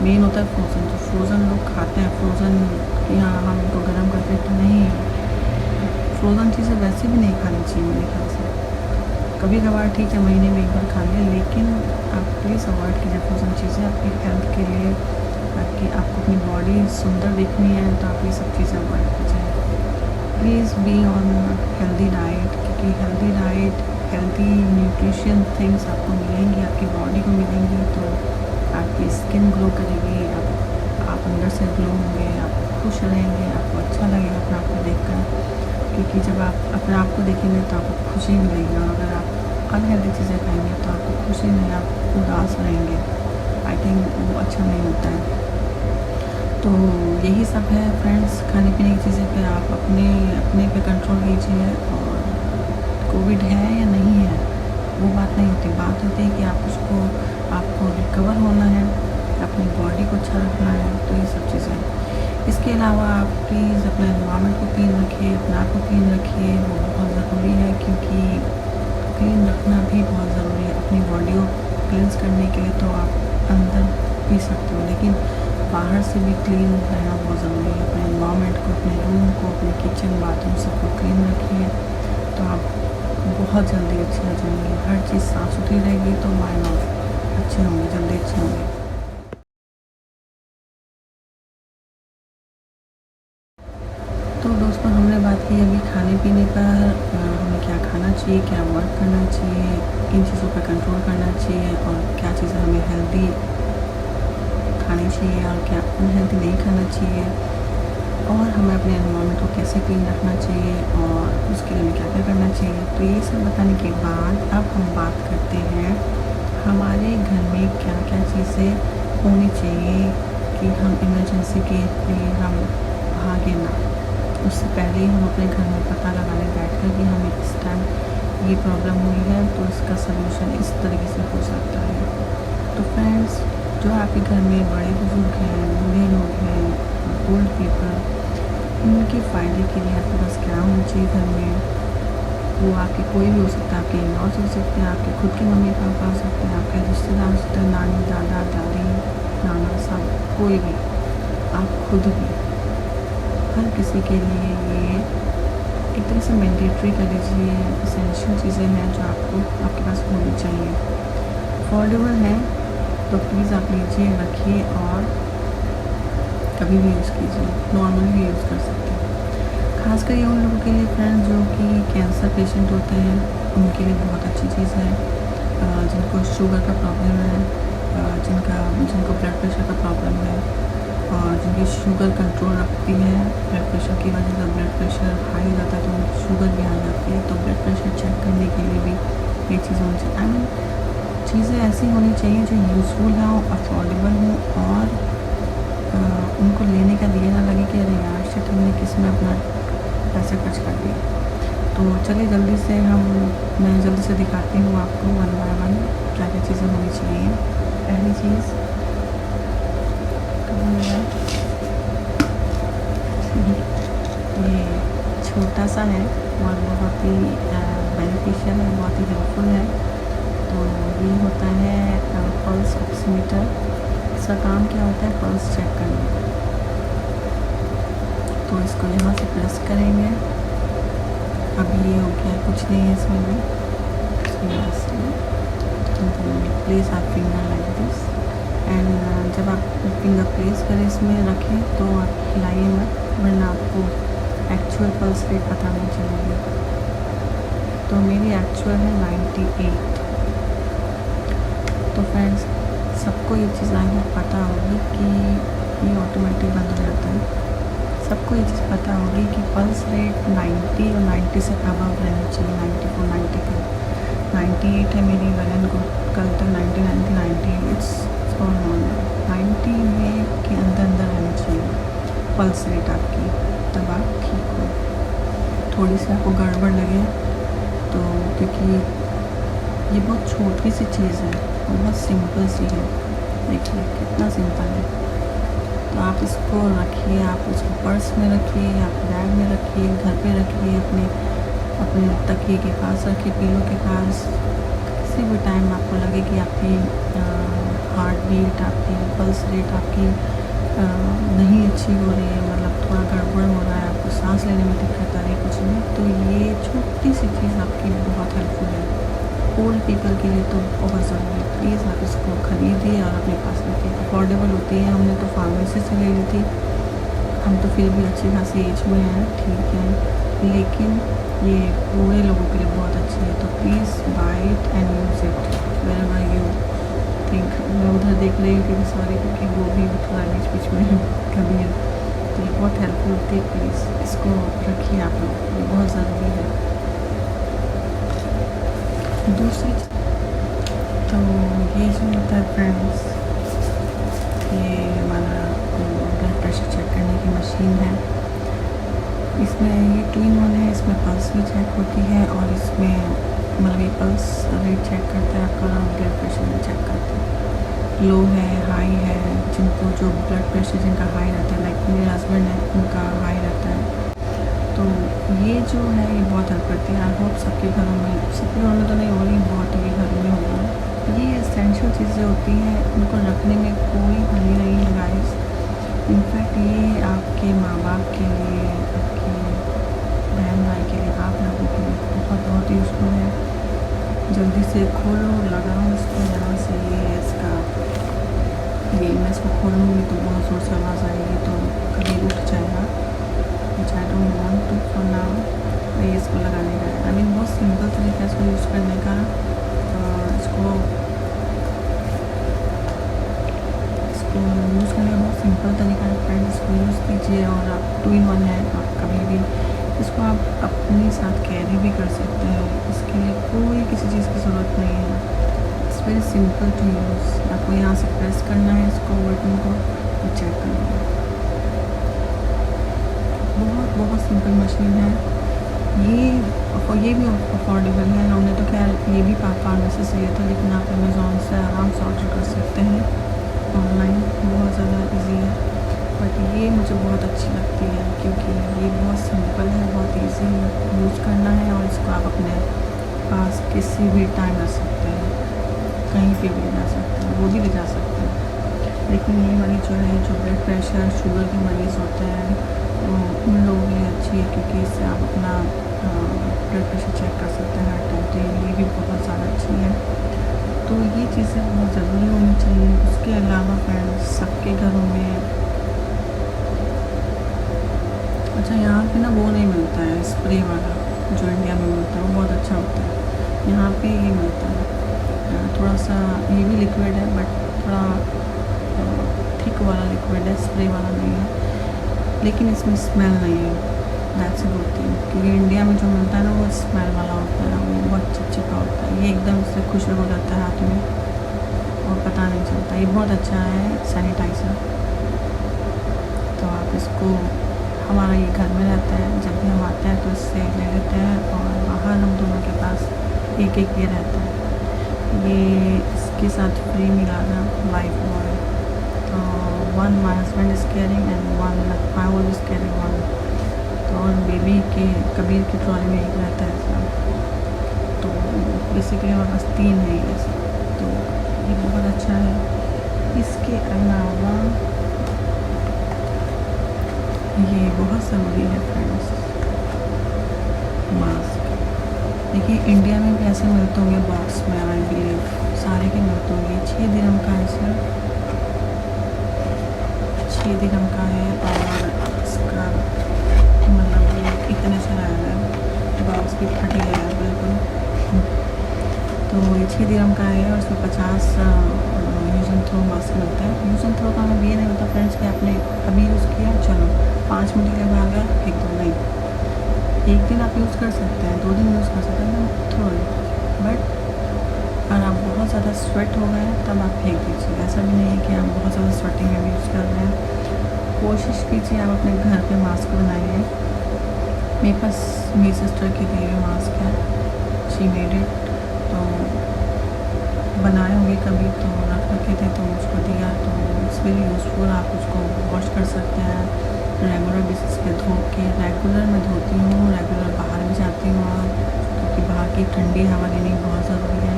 मेन होता है फ्रोज़न, जो फ्रोज़न लोग खाते हैं, फ्रोज़न कि हाँ हम इनको गर्म करके, तो नहीं, फ्रोज़न चीज़ें वैसे भी नहीं खानी चाहिए मेरे ख्याल से, कभी कभार ठीक है महीने में एक बार खा लिया, लेकिन आप प्लीज़ अवॉइड कीजिए फ्रोज़न चीज़ें आपकी हेल्थ के लिए, ताकि आपको अपनी बॉडी सुंदर दिखनी है तो आप ये सब चीज़ें अवॉइड कीजिए। Please be on healthy diet, क्योंकि healthy diet, healthy nutrition things आपको मिलेंगी, आपकी बॉडी को मिलेंगी, तो आपकी स्किन ग्लो करेगी, आप अंदर से ग्लो होंगे, आप खुश रहेंगे, आपको अच्छा लगेगा अपने आप को देखकर, क्योंकि जब आप अपने आप को देखेंगे तो आपको खुशी मिलेगी, और अगर आप अनहेल्दी चीज़ें खाएंगे तो आपको खुशी नहीं, आप उदास रहेंगे, आई थिंक वो अच्छा नहीं होता है। तो यही सब है फ्रेंड्स, खाने पीने की चीज़ें पे आप अपने पे कंट्रोल कीजिए, और कोविड है या नहीं है वो बात नहीं होती, बात होती है कि आपको रिकवर होना है, अपनी बॉडी को अच्छा रखना है, तो ये सब चीज़ें। इसके अलावा आप प्लीज़ अपने एनवायरनमेंट को क्लीन रखिए, अपने आप को क्लीन रखिए, वो बहुत ज़रूरी है, क्योंकि क्लीन रखना भी बहुत ज़रूरी है। अपनी बॉडी को क्लींस करने के लिए तो आप अंदर पी सकते हो, लेकिन बाहर से भी क्लीन रहना बहुत ज़रूरी है। अपने एनवायरनमेंट को, अपने रूम को, अपने किचन बाथरूम सबको क्लीन रखिए, तो आप बहुत जल्दी अच्छे हो जाएंगे। हर चीज़ साफ़ सुथरी रहेगी तो वाई नॉट, अच्छे होंगे, जल्दी अच्छे होंगे। तो दोस्तों हमने बात की अभी खाने पीने पर, हमें क्या खाना चाहिए, क्या वर्क करना चाहिए, किन चीज़ों पर कंट्रोल करना चाहिए, और क्या चीज़ें हमें हेल्दी खानी चाहिए और क्या अनहेल्दी नहीं खाना चाहिए, और हमें अपने एनवायरनमेंट को कैसे क्लीन रखना चाहिए, और उसके लिए हमें क्या क्या करना चाहिए। तो ये सब बताने के बाद अब हम बात करते हैं हमारे घर में क्या क्या चीज़ें होनी चाहिए कि हम इमरजेंसी के लिए हम भागे ना। उससे पहले ही हम अपने घर में पता लगाने बैठ कर कि हमें इस टाइम ये प्रॉब्लम हुई है, तो इसका सलूशन इस तरीके से हो सकता है। तो फ्रेंड्स, जो आपके घर में बड़े बुजुर्ग हैं, बूढ़े लोग हैं, ओल्ड पीपल, उनके फ़ायदे के लिए आपके पास क्या होना चाहिए घर में, वो आपके कोई भी हो सकता है, आपके इन-लॉज़ हो सकते हैं, आपके खुद के मम्मी पापा हो सकते हैं, आपके रिश्तेदार हो सकते हैं, नानी दादा दादी नाना सब, कोई भी, आप खुद भी, हर किसी के लिए ये एक तरह से मैंडेटरी कर लीजिए, एसेंशियल चीज़ें हैं जो आपको आपके पास होनी चाहिए। अफोर्डेबल है तो प्लीज़ आप लीजिए, रखिए और कभी भी यूज़ कीजिए, नॉर्मली भी यूज़ कर सकते हैं। खासकर ये उन लोगों के लिए फ्रेंड्स जो कि कैंसर पेशेंट होते हैं, उनके लिए बहुत अच्छी चीज़ है। जिनको शुगर का प्रॉब्लम है, जिनको ब्लड प्रेशर का प्रॉब्लम है और जिनकी शुगर कंट्रोल रखती है, ब्लड प्रेशर की वजह से ब्लड प्रेशर हाई हो जाता है तो उनको शुगर भी आ जाती है, तो ब्लड प्रेशर चेक करने के लिए भी ये चीज़ होनी चाहिए। आई मीन चीज़ें ऐसी होनी चाहिए जो यूज़फुल हों, अफोर्डेबल हों और उनको लेने का दिए ना लगे कि अरे यार शिट हमने किस में अपना पैसे खर्च कर दिए। तो चलिए जल्दी से मैं जल्दी से दिखाती हूँ आपको वन बाय वन क्या क्या चीज़ें होनी चाहिए। पहली चीज़ ये छोटा सा है और बहुत ही बेनिफिशियल है, बहुत ही हेल्पफुल है। तो ये होता है पल्स ऑक्सीमीटर। इसका काम क्या होता है, पल्स चेक करने का। तो इसको यहाँ से प्रेस करेंगे, अभी ये हो गया, कुछ नहीं है इसमें भी, प्लेस आप फिंगर लाइक दिस एंड जब आप फिंगर प्लेस करें इसमें रखें तो आप हिलाइए मत, वरना आपको एक्चुअल पल्स रेट पता नहीं चलेगी। तो मेरी एक्चुअल है 98। तो फ्रेंड्स सबको ये चीज़ आई होप पता होगी कि ये ऑटोमेटिक बंद हो जाता है। सबको ये चीज़ पता होगी कि पल्स रेट 90 और 90 से अबव रहनी चाहिए, 94 93 98 है मेरी वजन को, कल तक 99 थी, 90 इट्स ऑल नॉर्मल। 90 में के अंदर रहनी चाहिए पल्स रेट आपकी, तब आप ठीक हो। थोड़ी सी आपको गड़बड़ लगे तो, क्योंकि ये बहुत छोटी सी चीज़ है, बहुत सिंपल सी है, देखिए कितना सिंपल है। तो आप इसको रखिए, आप इसको पर्स में रखिए, आप बैग में रखिए, घर पे रखिए, अपने तकिए के पास रखिए, पिलो के पास। किसी भी टाइम आपको लगे कि आपकी हार्ट बीट, आपकी पल्स रेट आपकी नहीं अच्छी हो रही है, मतलब थोड़ा गड़बड़ हो रहा है, आपको सांस लेने में दिक्कत आ रही है कुछ नहीं, तो ये छोटी सी चीज़ आपकी बहुत हेल्पफुल है। ओल्ड पीपल के लिए तो बहुत ज़रूरी है। प्लीज़ आप इसको ख़रीदिए और अपने पास रखिए। अफोर्डेबल होती है, हमने तो फार्मेसी से ले ली थी, हम तो फिर भी अच्छी खासी एज में हैं, ठीक है, लेकिन ये बूढ़े लोगों के लिए बहुत अच्छी है। तो please buy it and use it wherever you think. मैं उधर देख रही हूँ क्योंकि सॉरी, क्योंकि वो भी थोड़ा बीच में कभी है, तो ये बहुत हेल्पफुल होती है। प्लीज़ इसको रखिए आप लोग, ये बहुत ज़रूरी है। दूसरी तो ये जो होता है फ्रेंड्स, ये हमारा ब्लड प्रेशर चेक करने की मशीन है। इसमें ये 2 in 1 है, इसमें पल्स भी चेक होती है और इसमें मतलब ये पल्स रेट चेक करता है आपका, ब्लड प्रेशर भी चेक करता है, लो है हाई है। जिनको जो ब्लड प्रेशर जिनका हाई रहता है, लाइक मेरे हस्बैंड है, उनका हाई रहता है, तो ये जो है ये बहुत हेल्प करती है। आई होप सबके घरों में, सबके घरों में तो नहीं हो रही, बहुत के घरों में होगा। ये एसेंशियल चीज़ें होती हैं, उनको रखने में कोई हर्जी नहीं है गाइस। इनफैक्ट ये आपके माँ बाप के लिए, आपके बहन भाई के लिए, आप लोगों के लिए बहुत यूज़फुल है। जल्दी से खोलो, लगाओ इसको, यहाँ से ये इसका ये मैं इसको खोलूँगी तो बहुत ज़ोर से आवाज़ आएगी, तो कभी उठ जाएगा, which I don't want to for now। ये इसको लगाने का है, आई मीन बहुत सिंपल तरीका है इसको यूज़ करने का। इसको यूज़ करने का बहुत सिंपल तरीका है फ्रेंड्स, इसको यूज़ कीजिए। और आप 2 in 1 है, आप कभी भी इसको आप अपने साथ कैरी भी कर सकते हैं, इसके लिए कोई किसी चीज़ की ज़रूरत नहीं है। It's very simple to use. आपको यहाँ से प्रेस करना है इसको, बटन को, और चेक करना है। बहुत सिंपल मशीन है ये भी अफोर्डेबल है। हमने तो खैर ये भी फार्मेसी से लिया था, लेकिन आप अमेज़ॉन से आराम से ऑर्डर कर सकते हैं ऑनलाइन, बहुत ज़्यादा इजी है। बट ये मुझे बहुत अच्छी लगती है क्योंकि ये बहुत सिंपल है, बहुत इजी है यूज़ यूज़ करना है और इसको आप अपने पास किसी भी टाइम रख सकते हैं, कहीं पे भी ले जा सकते हैं, वो भी ले जा सकते हैं। लेकिन ये वाली जो है, जो ब्लड प्रेशर शुगर के मरीज़ होते हैं, तो उन लोगों के लिए अच्छी है, क्योंकि इससे आप अपना ब्लड प्रेशर चेक कर सकते हैं हर टाइम। तो ये भी बहुत ज़्यादा अच्छी है। तो ये चीज़ें बहुत ज़रूरी होनी चाहिए। उसके अलावा फ्रेंड्स, सबके घरों में अच्छा यहाँ पे ना वो नहीं मिलता है स्प्रे वाला, जो इंडिया में मिलता है वो बहुत अच्छा होता है। यहाँ पे ये मिलता है थोड़ा सा, ये भी लिक्विड है बट थोड़ा थिक वाला लिक्विड है, स्प्रे वाला नहीं है। लेकिन इसमें स्मेल नहीं है, दैट्स अ गुड थिंग। क्योंकि इंडिया में जो मिलता है ना वो स्मेल वाला होता है, वो बहुत चिपचिपा होता है। ये एकदम से खुशबू हो जाता है हाथ में और पता नहीं चलता। ये बहुत अच्छा है सैनिटाइज़र। तो आप इसको, हमारा ये घर में रहता है, जब भी हम आते हैं तो इससे ले लेते हैं, और बाहर हम दोनों के पास एक एक ये रहता है। ये इसके साथ फ्री मिला था लाइफ बॉय। तो one my husband is carrying and one I always carrying one. तो और बेबी के कबीर की ट्रॉली में एक रहता है ऐसा। तो बेसिकली हमारे पास 3 है ये सब। तो ये बहुत अच्छा है। इसके अलावा ये बहुत ज़रूरी है फ्रेंड्स, मास्क। देखिए इंडिया में भी ऐसे मिलते होंगे बॉक्स में, आई बिलीव सारे के मिलते होंगे। 6 दिरहम का है सर, 6 दिरहम का है। और इसका मतलब ये इतने से आया है, बॉक्स भी फट गया है बिल्कुल। तो ये 6 दिरहम का है और इसमें 50 यूज़ एंड थ्रो मास्क मिलता है। यूज़ एंड थ्रो का हमें ये नहीं होता फ्रेंड्स कि आपने अभी यूज़ किया, चलो 5 मिनट के बाद गया फेंक दो, नहीं। एक दिन आप यूज़ कर सकते हैं, 2 दिन यूज़ कर सकते हैं, थ्रो इट। बट अगर आप बहुत ज़्यादा स्वेट हो गए तब आप फेंक दीजिए। ऐसा भी नहीं है कि आप बहुत ज़्यादा स्वेटिंग में भी यूज़ कर रहे हैं। कोशिश कीजिए आप अपने घर पे मास्क बनाइए। मेरे पास मेरी सिस्टर के लिए मास्क है, शी मेड इट। तो बनाए होंगे कभी तो रख रखे थे तो उसको दिया, तो इट्स वेरी यूज़फुल। आप उसको वॉश कर सकते हैं रेगुलर बेसिस पे धो के। रेगुलर मैं धोती हूँ, रेगुलर बाहर भी जाती हूँ, क्योंकि बाहर की ठंडी हवा लेनी बहुत ज़रूरी है।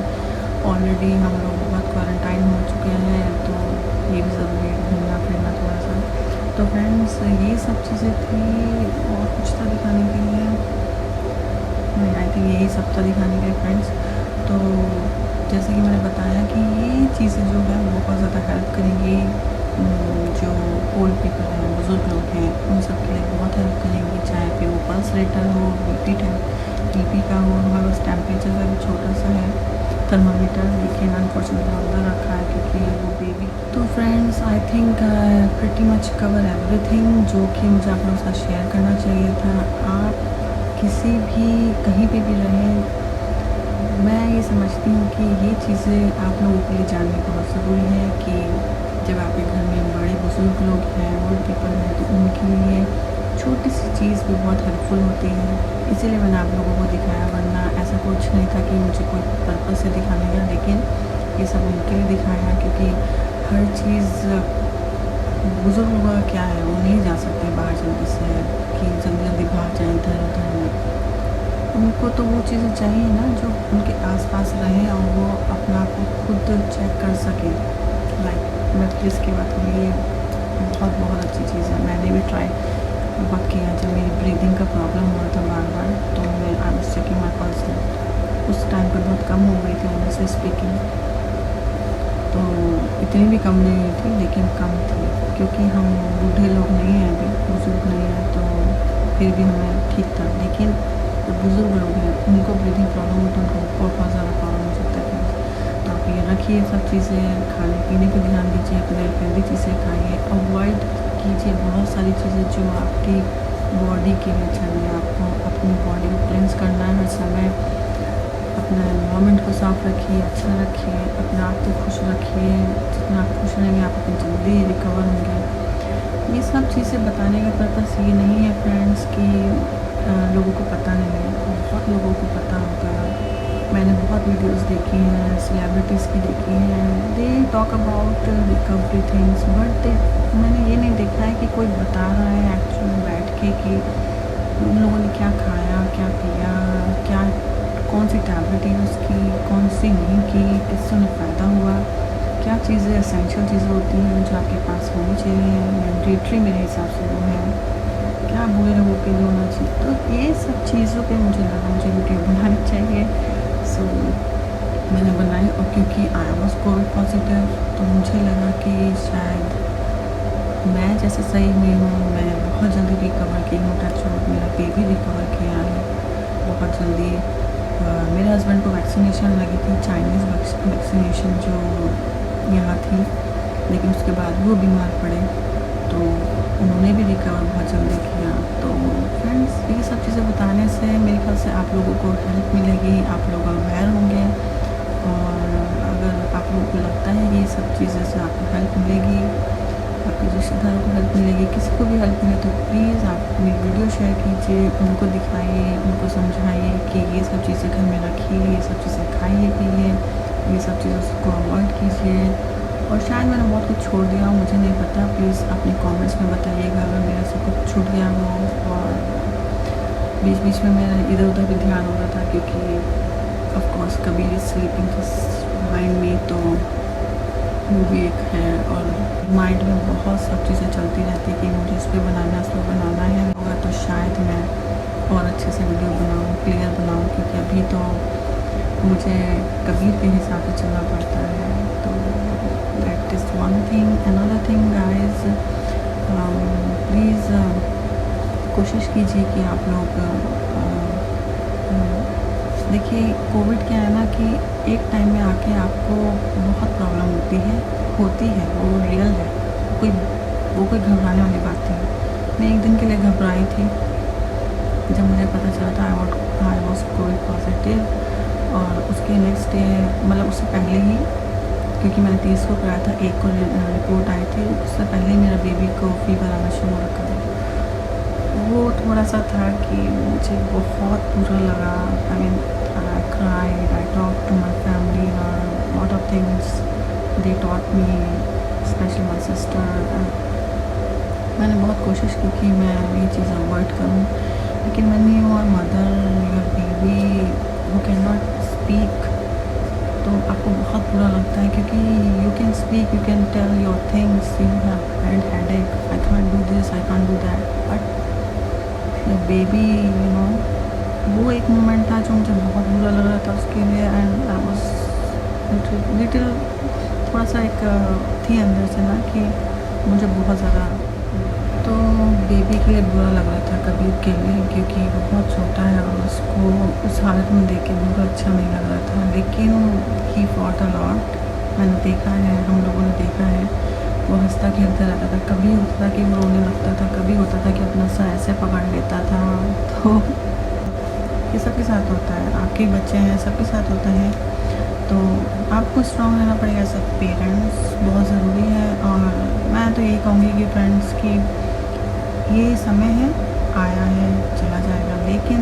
ऑलरेडी हम लोग बहुत क्वारंटाइन हो चुके हैं, तो ये भी ज़रूरी है घूमना फिरना थोड़ा सा। तो फ्रेंड्स ये सब चीज़ें थी, और कुछ था दिखाने के लिए नहीं, आई थिंक यही सब था दिखाने के लिए फ्रेंड्स। तो जैसे कि मैंने बताया कि ये चीज़ें जो है बहुत ज़्यादा हेल्प करेंगी, जो ओल्ड पीपल हैं, बुज़ुर्ग लोग हैं, उन सब के लिए बहुत हेल्प करेंगी। चाहे फिर वो पल्स रेटर हो, बीपी का हो। हमारे पास टेम्परेचर का भी छोटा सा है थर्मामीटर, लेकिन अनफॉर्चुनेटली अंदर रखा है क्योंकि वो बेबी। तो friends I think pretty much cover everything जो कि मुझे आप लोगों के साथ शेयर करना चाहिए था। आप किसी भी कहीं पे भी रहें, मैं ये समझती हूँ कि ये चीज़ें आप लोगों के लिए जाननी बहुत ज़रूरी है कि जब आपके घर में बड़े बुज़ुर्ग लोग हैं, ओल्ड पीपल हैं, तो उनके लिए छोटी सी चीज़ भी बहुत हेल्पफुल होती है। इसीलिए मैंने आप लोगों को दिखाया, वरना ऐसा कुछ नहीं था कि मुझे कोई पर्पज़ से दिखाने का। लेकिन ये सब उनके लिए दिखाया, क्योंकि हर चीज़ बुज़ुर्ग लोगों का क्या है, वो नहीं जा सकते बाहर जल्दी से कि जल्दी जल्दी भाग जाए इधर उधर। उनको तो वो चीज़ें चाहिए ना जो उनके आसपास रहें और वो अपना आप को खुद चेक कर सकें। लाइक नेटफ्लिक्स की बात करें, ये बहुत अच्छी चीज़ है। मैंने भी ट्राई बहुत किया। जब मेरी ब्रीदिंग का प्रॉब्लम हुआ था बार बार, तो मैं I was checking my pulse. उस टाइम पर बहुत कम हो गई थी उनसे स्पीकिंग, तो इतनी भी कम नहीं हुई थी, लेकिन कम थी। क्योंकि हम बूढ़े लोग नहीं हैं, अभी बुज़ुर्ग नहीं हैं, तो फिर भी हमें ठीक था। लेकिन जो बुज़ुर्ग लोग हैं उनको ब्रीदिंग प्रॉब्लम हो, तो उनको बहुत ज़्यादा प्रॉब्लम हो सकता है। तो आप ये रखिए सब चीज़ें, खाने पीने पे ध्यान दीजिए, अपने हेल्दी चीज़ें खाइए, अवॉइड कीजिए बहुत सारी चीज़ें जो आपकी बॉडी के लिए चाहिए। आपको अपनी बॉडी को क्लेंस करना है हर समय। अपना एनवायरनमेंट को साफ़ रखिए, अच्छा रखिए, अपने आप को खुश रखिए। जितना आप खुश रहेंगे आप उतनी जल्दी रिकवर होंगे। ये सब चीज़ें बताने का पर्पस ये नहीं है फ्रेंड्स कि लोगों को पता नहीं है, बहुत लोगों को पता होगा। मैंने बहुत वीडियोस देखी हैं, सेलिब्रिटीज़ की देखी हैं, they talk about recovery things, but मैंने ये नहीं देखा है कि कोई बता रहा है एक्चुअली बैठ के कि उन लोगों ने क्या खाया, क्या पिया, यूज़ ही नहीं की, किससे उन्हें फ़ायदा हुआ, क्या चीज़ें एसेंशियल चीज़ें होती हैं जो आपके पास होनी चाहिए, मैंडेटरी मेरे हिसाब से वो है, क्या बुरे लोगों के लिए होना चाहिए। तो ये सब चीज़ों पे मुझे लगा मुझे वीडियो बनानी चाहिए, सो मैंने बनाई। और क्योंकि आई वाज कोविड पॉजिटिव तो मुझे लगा कि शायद मैं जैसे सही में हूँ, मैं बहुत जल्दी रिकवर की हूँ, टच वुड मेरा बेबी रिकवर किया है बहुत जल्दी। मेरे हस्बैंड को वैक्सीनेशन लगी थी, चाइनीज़ वैक्सीनेशन जो यहाँ थी, लेकिन उसके बाद वो बीमार पड़े तो उन्होंने भी रिकवर बहुत जल्दी किया। तो फ्रेंड्स, ये सब चीज़ें बताने से मेरे ख्याल से आप लोगों को हेल्प मिलेगी, आप लोग अवेयर होंगे, और अगर आप लोगों को लगता है कि ये सब चीज़ें से आपको हेल्प मिलेगी, आपके रिश्तेदारों को हेल्प मिलेगी, किसी को भी हेल्प मिले, तो प्लीज़ आप अपनी वीडियो शेयर कीजिए, उनको दिखाइए, उनको समझाइए कि ये सब चीज़ें घर में रखिए, ये सब चीज़ें खाइए पिए, ये सब चीज़ों को अवॉइड कीजिए। और शायद मैंने बहुत कुछ छोड़ दिया हो, मुझे नहीं पता, प्लीज़ अपने कमेंट्स में बताइएगा अगर मेरे से कुछ छूट गया हो। और बीच बीच में मेरा इधर उधर भी ध्यान हो रहा था, क्योंकि of course Kabir is sleeping mind में, तो वो भी एक है, और माइंड में बहुत सब चीज़ें चलती रहती है कि मुझे इस पर बनाना है, उस पर बनाना है, होगा तो शायद मैं और अच्छे से वीडियो बनाऊँ, क्लियर बनाऊँ, क्योंकि अभी तो मुझे कबीर के हिसाब से चलना पड़ता है। तो that is one thing. Another thing guys, please कोशिश कीजिए कि आप लोग देखिए, कोविड क्या है ना कि एक टाइम में आके आपको बहुत प्रॉब्लम होती है, वो रियल है, वो कोई घबराने वाली बात नहीं। मैं एक दिन के लिए घबराई थी जब मुझे पता चला था आई वॉज कोविड पॉजिटिव, और उसके नेक्स्ट डे, मतलब उससे पहले ही, क्योंकि मैंने 30 को कराया था, 1 को रिपोर्ट आई थी, उससे पहले ही मेरा बेबी को फीवर आना शुरू हो रखा था। वो थोड़ा सा था कि मुझे बहुत बुरा लगा। I mean I cried, I talk to my family और lot of things they taught me, specially my sister. मैंने बहुत कोशिश की कि मैं ये चीज़ अवॉइड करूँ, लेकिन मैंने और mother, your baby who cannot speak, तो आपको बहुत बुरा लगता है, क्योंकि you can speak, you can tell your things, you have headache, I can't do this, I can't do that, but your baby, you know, वो एक मोमेंट था जो मुझे बहुत बुरा लग रहा था उसके लिए। एंड आई वाज लिटिल, थोड़ा सा एक थी अंदर से ना कि मुझे बहुत ज़्यादा, तो बेबी के लिए बुरा लग रहा था, कबीर के लिए, क्योंकि वो बहुत छोटा है और उसको उस हालत में देख के बिल्कुल अच्छा नहीं लग रहा था। लेकिन ही फॉट अ लॉट, मैंने देखा है, हम लोगों ने देखा है, वो हंसता खेलता रहता था। कभी होता था कि वो रोने लगता था, कभी होता था कि अपना सर ऐसे पकड़ लेता था। तो ये सबके साथ होता है, आपके बच्चे हैं, सबके साथ होता है, तो आपको स्ट्रॉन्ग रहना पड़ेगा। सब पेरेंट्स बहुत ज़रूरी है। और मैं तो यही कहूँगी कि फ्रेंड्स की ये समय है, आया है, चला जाएगा, लेकिन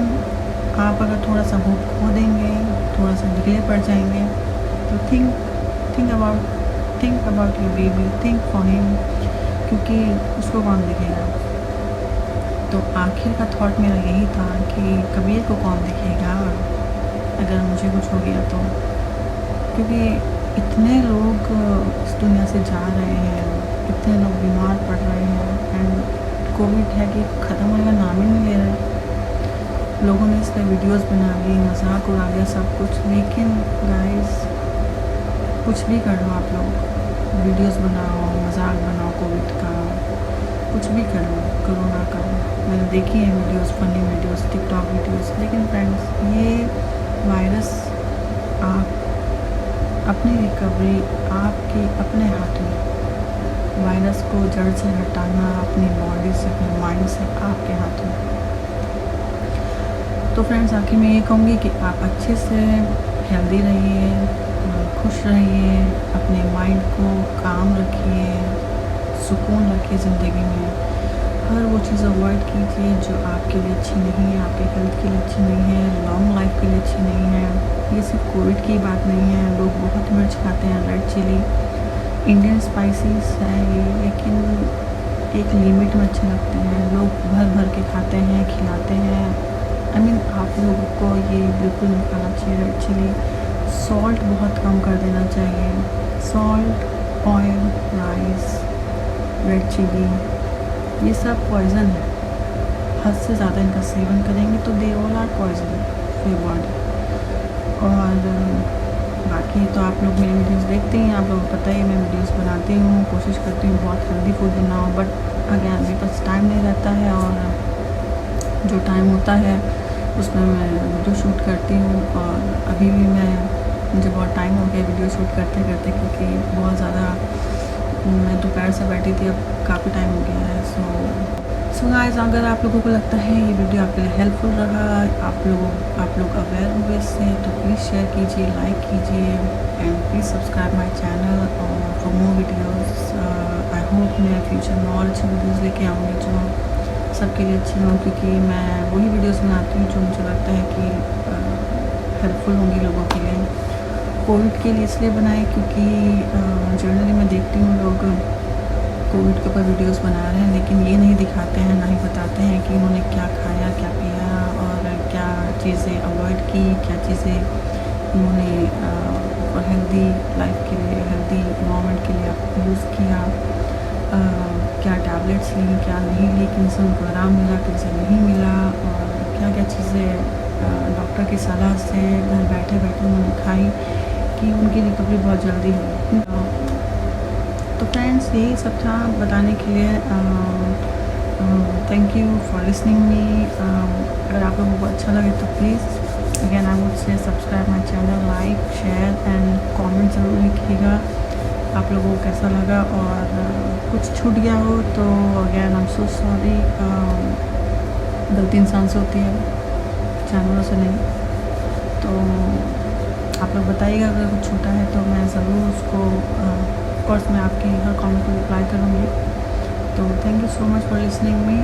आप अगर थोड़ा सा होप खो देंगे, थोड़ा सा डिले पड़ जाएंगे, तो think about your baby, think for him, क्योंकि उसको कौन देखेगा। तो आखिर का थॉट मेरा यही था कि कबीर को कौन देखेगा अगर मुझे कुछ हो गया तो, क्योंकि इतने लोग इस दुनिया से जा रहे हैं, इतने लोग बीमार पड़ रहे हैं, एंड कोविड है कि ख़त्म होने का नाम ही नहीं ले रहा। लोगों ने इस पर वीडियोज़ बना ली, मजाक उड़ा दिया, सब कुछ। लेकिन गाइस, कुछ भी कर लो आप लोग, वीडियोज़ बनाओ, मजाक बनाओ कोविड का, कुछ भी कर लो, कोरोना का। मैंने देखी है videos, funny videos, TikTok videos, लेकिन फ्रेंड्स, ये वायरस अपनी रिकवरी आपके अपने हाथ में। वायरस को जड़ से हटाना अपनी बॉडी से, अपने माइंड से, आपके हाथ में। तो फ्रेंड्स, आखिर में ये कहूँगी कि आप अच्छे से हेल्दी रहिए, खुश रहिए, अपने माइंड को काम रखिए, सुकून रखिए ज़िंदगी में। हर वो चीज़ अवॉइड कीजिए जो आपके लिए अच्छी नहीं है, आपके हेल्थ के लिए अच्छी नहीं है, लॉन्ग लाइफ के लिए अच्छी नहीं है। ये सिर्फ कोविड की बात नहीं है, लोग बहुत मिर्च खाते हैं, रेड चिली, इंडियन स्पाइसेस है ये, लेकिन एक लिमिट में अच्छे लगते हैं। लोग भर भर के खाते हैं, खिलाते हैं। आई मीन आप लोगों को ये बिल्कुल नहीं खाना चाहिए रेड चिली। सॉल्ट बहुत कम कर देना चाहिए। Salt, oil, rice, red chilli, ये सब पॉइज़न है। हद से ज़्यादा इनका सेवन करेंगे तो they all are poison for body. और बाकी तो आप लोग मेरी वीडियोस देखते हैं, आप लोगों को पता ही मैं वीडियोस बनाती हूँ, कोशिश करती हूँ बहुत हेल्दी फूड बनाऊँ, बट अगेन मेरे पास टाइम नहीं रहता है, और जो टाइम होता है उसमें मैं वीडियो शूट करती हूँ। और अभी भी मुझे बहुत टाइम हो गया वीडियो शूट करते करते, क्योंकि बहुत ज़्यादा मैं दोपहर से बैठी थी, अब काफ़ी टाइम हो गया है। सो गाइस, अगर आप लोगों को लगता है ये वीडियो आपके लिए हेल्पफुल रहा, आप लोग अवेयर हुए इससे, तो प्लीज़ शेयर कीजिए, लाइक कीजिए, and please subscribe my channel for more videos. I hope मैं फ्यूचर में और अच्छी वीडियोस लेके आऊँगी जो सबके लिए अच्छी हों, क्योंकि मैं वही वीडियोस बनाती हूँ जो मुझे लगता है कि हेल्पफुल होंगी लोगों के लिए। कोविड के लिए इसलिए बनाए क्योंकि जनरली मैं देखती हूँ लोग कोविड के ऊपर वीडियोस बना रहे हैं, लेकिन ये नहीं दिखाते हैं, ना ही बताते हैं कि उन्होंने क्या खाया, क्या पिया, और क्या चीज़ें अवॉइड की, क्या चीज़ें उन्होंने हेल्दी लाइफ के लिए, हेल्दी इन्वायरमेंट के लिए यूज़ किया, क्या टैबलेट्स ली, क्या नहीं ली, किन से उनको आराम मिला, किन से नहीं मिला, और क्या क्या चीज़ें डॉक्टर की सलाह से घर बैठे बैठे उन्होंने खाई कि उनकी रिकवरी बहुत जल्दी हो। तो फ्रेंड्स, यही सब था बताने के लिए। Thank you for listening me. अगर आप लोगों को अच्छा लगे तो please again I would say subscribe my channel, like, share and comment ज़रूर लिखिएगा आप लोगों को कैसा लगा, और कुछ छूट गया हो तो again I am so sorry. गलती इंसान से होती है, जानवरों से नहीं। तो आप लोग बताइएगा अगर कुछ छूटा है तो मैं ज़रूर उसको कोर्स मैं आपकी हर कमेंट को रिप्लाई करूँगी। तो thank you so much for listening me.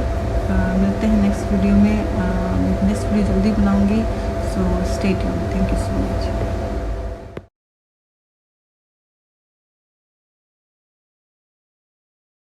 मिलते हैं नेक्स्ट वीडियो में। नेक्स्ट वीडियो जल्दी बनाऊँगी, so stay tuned. Thank you so much.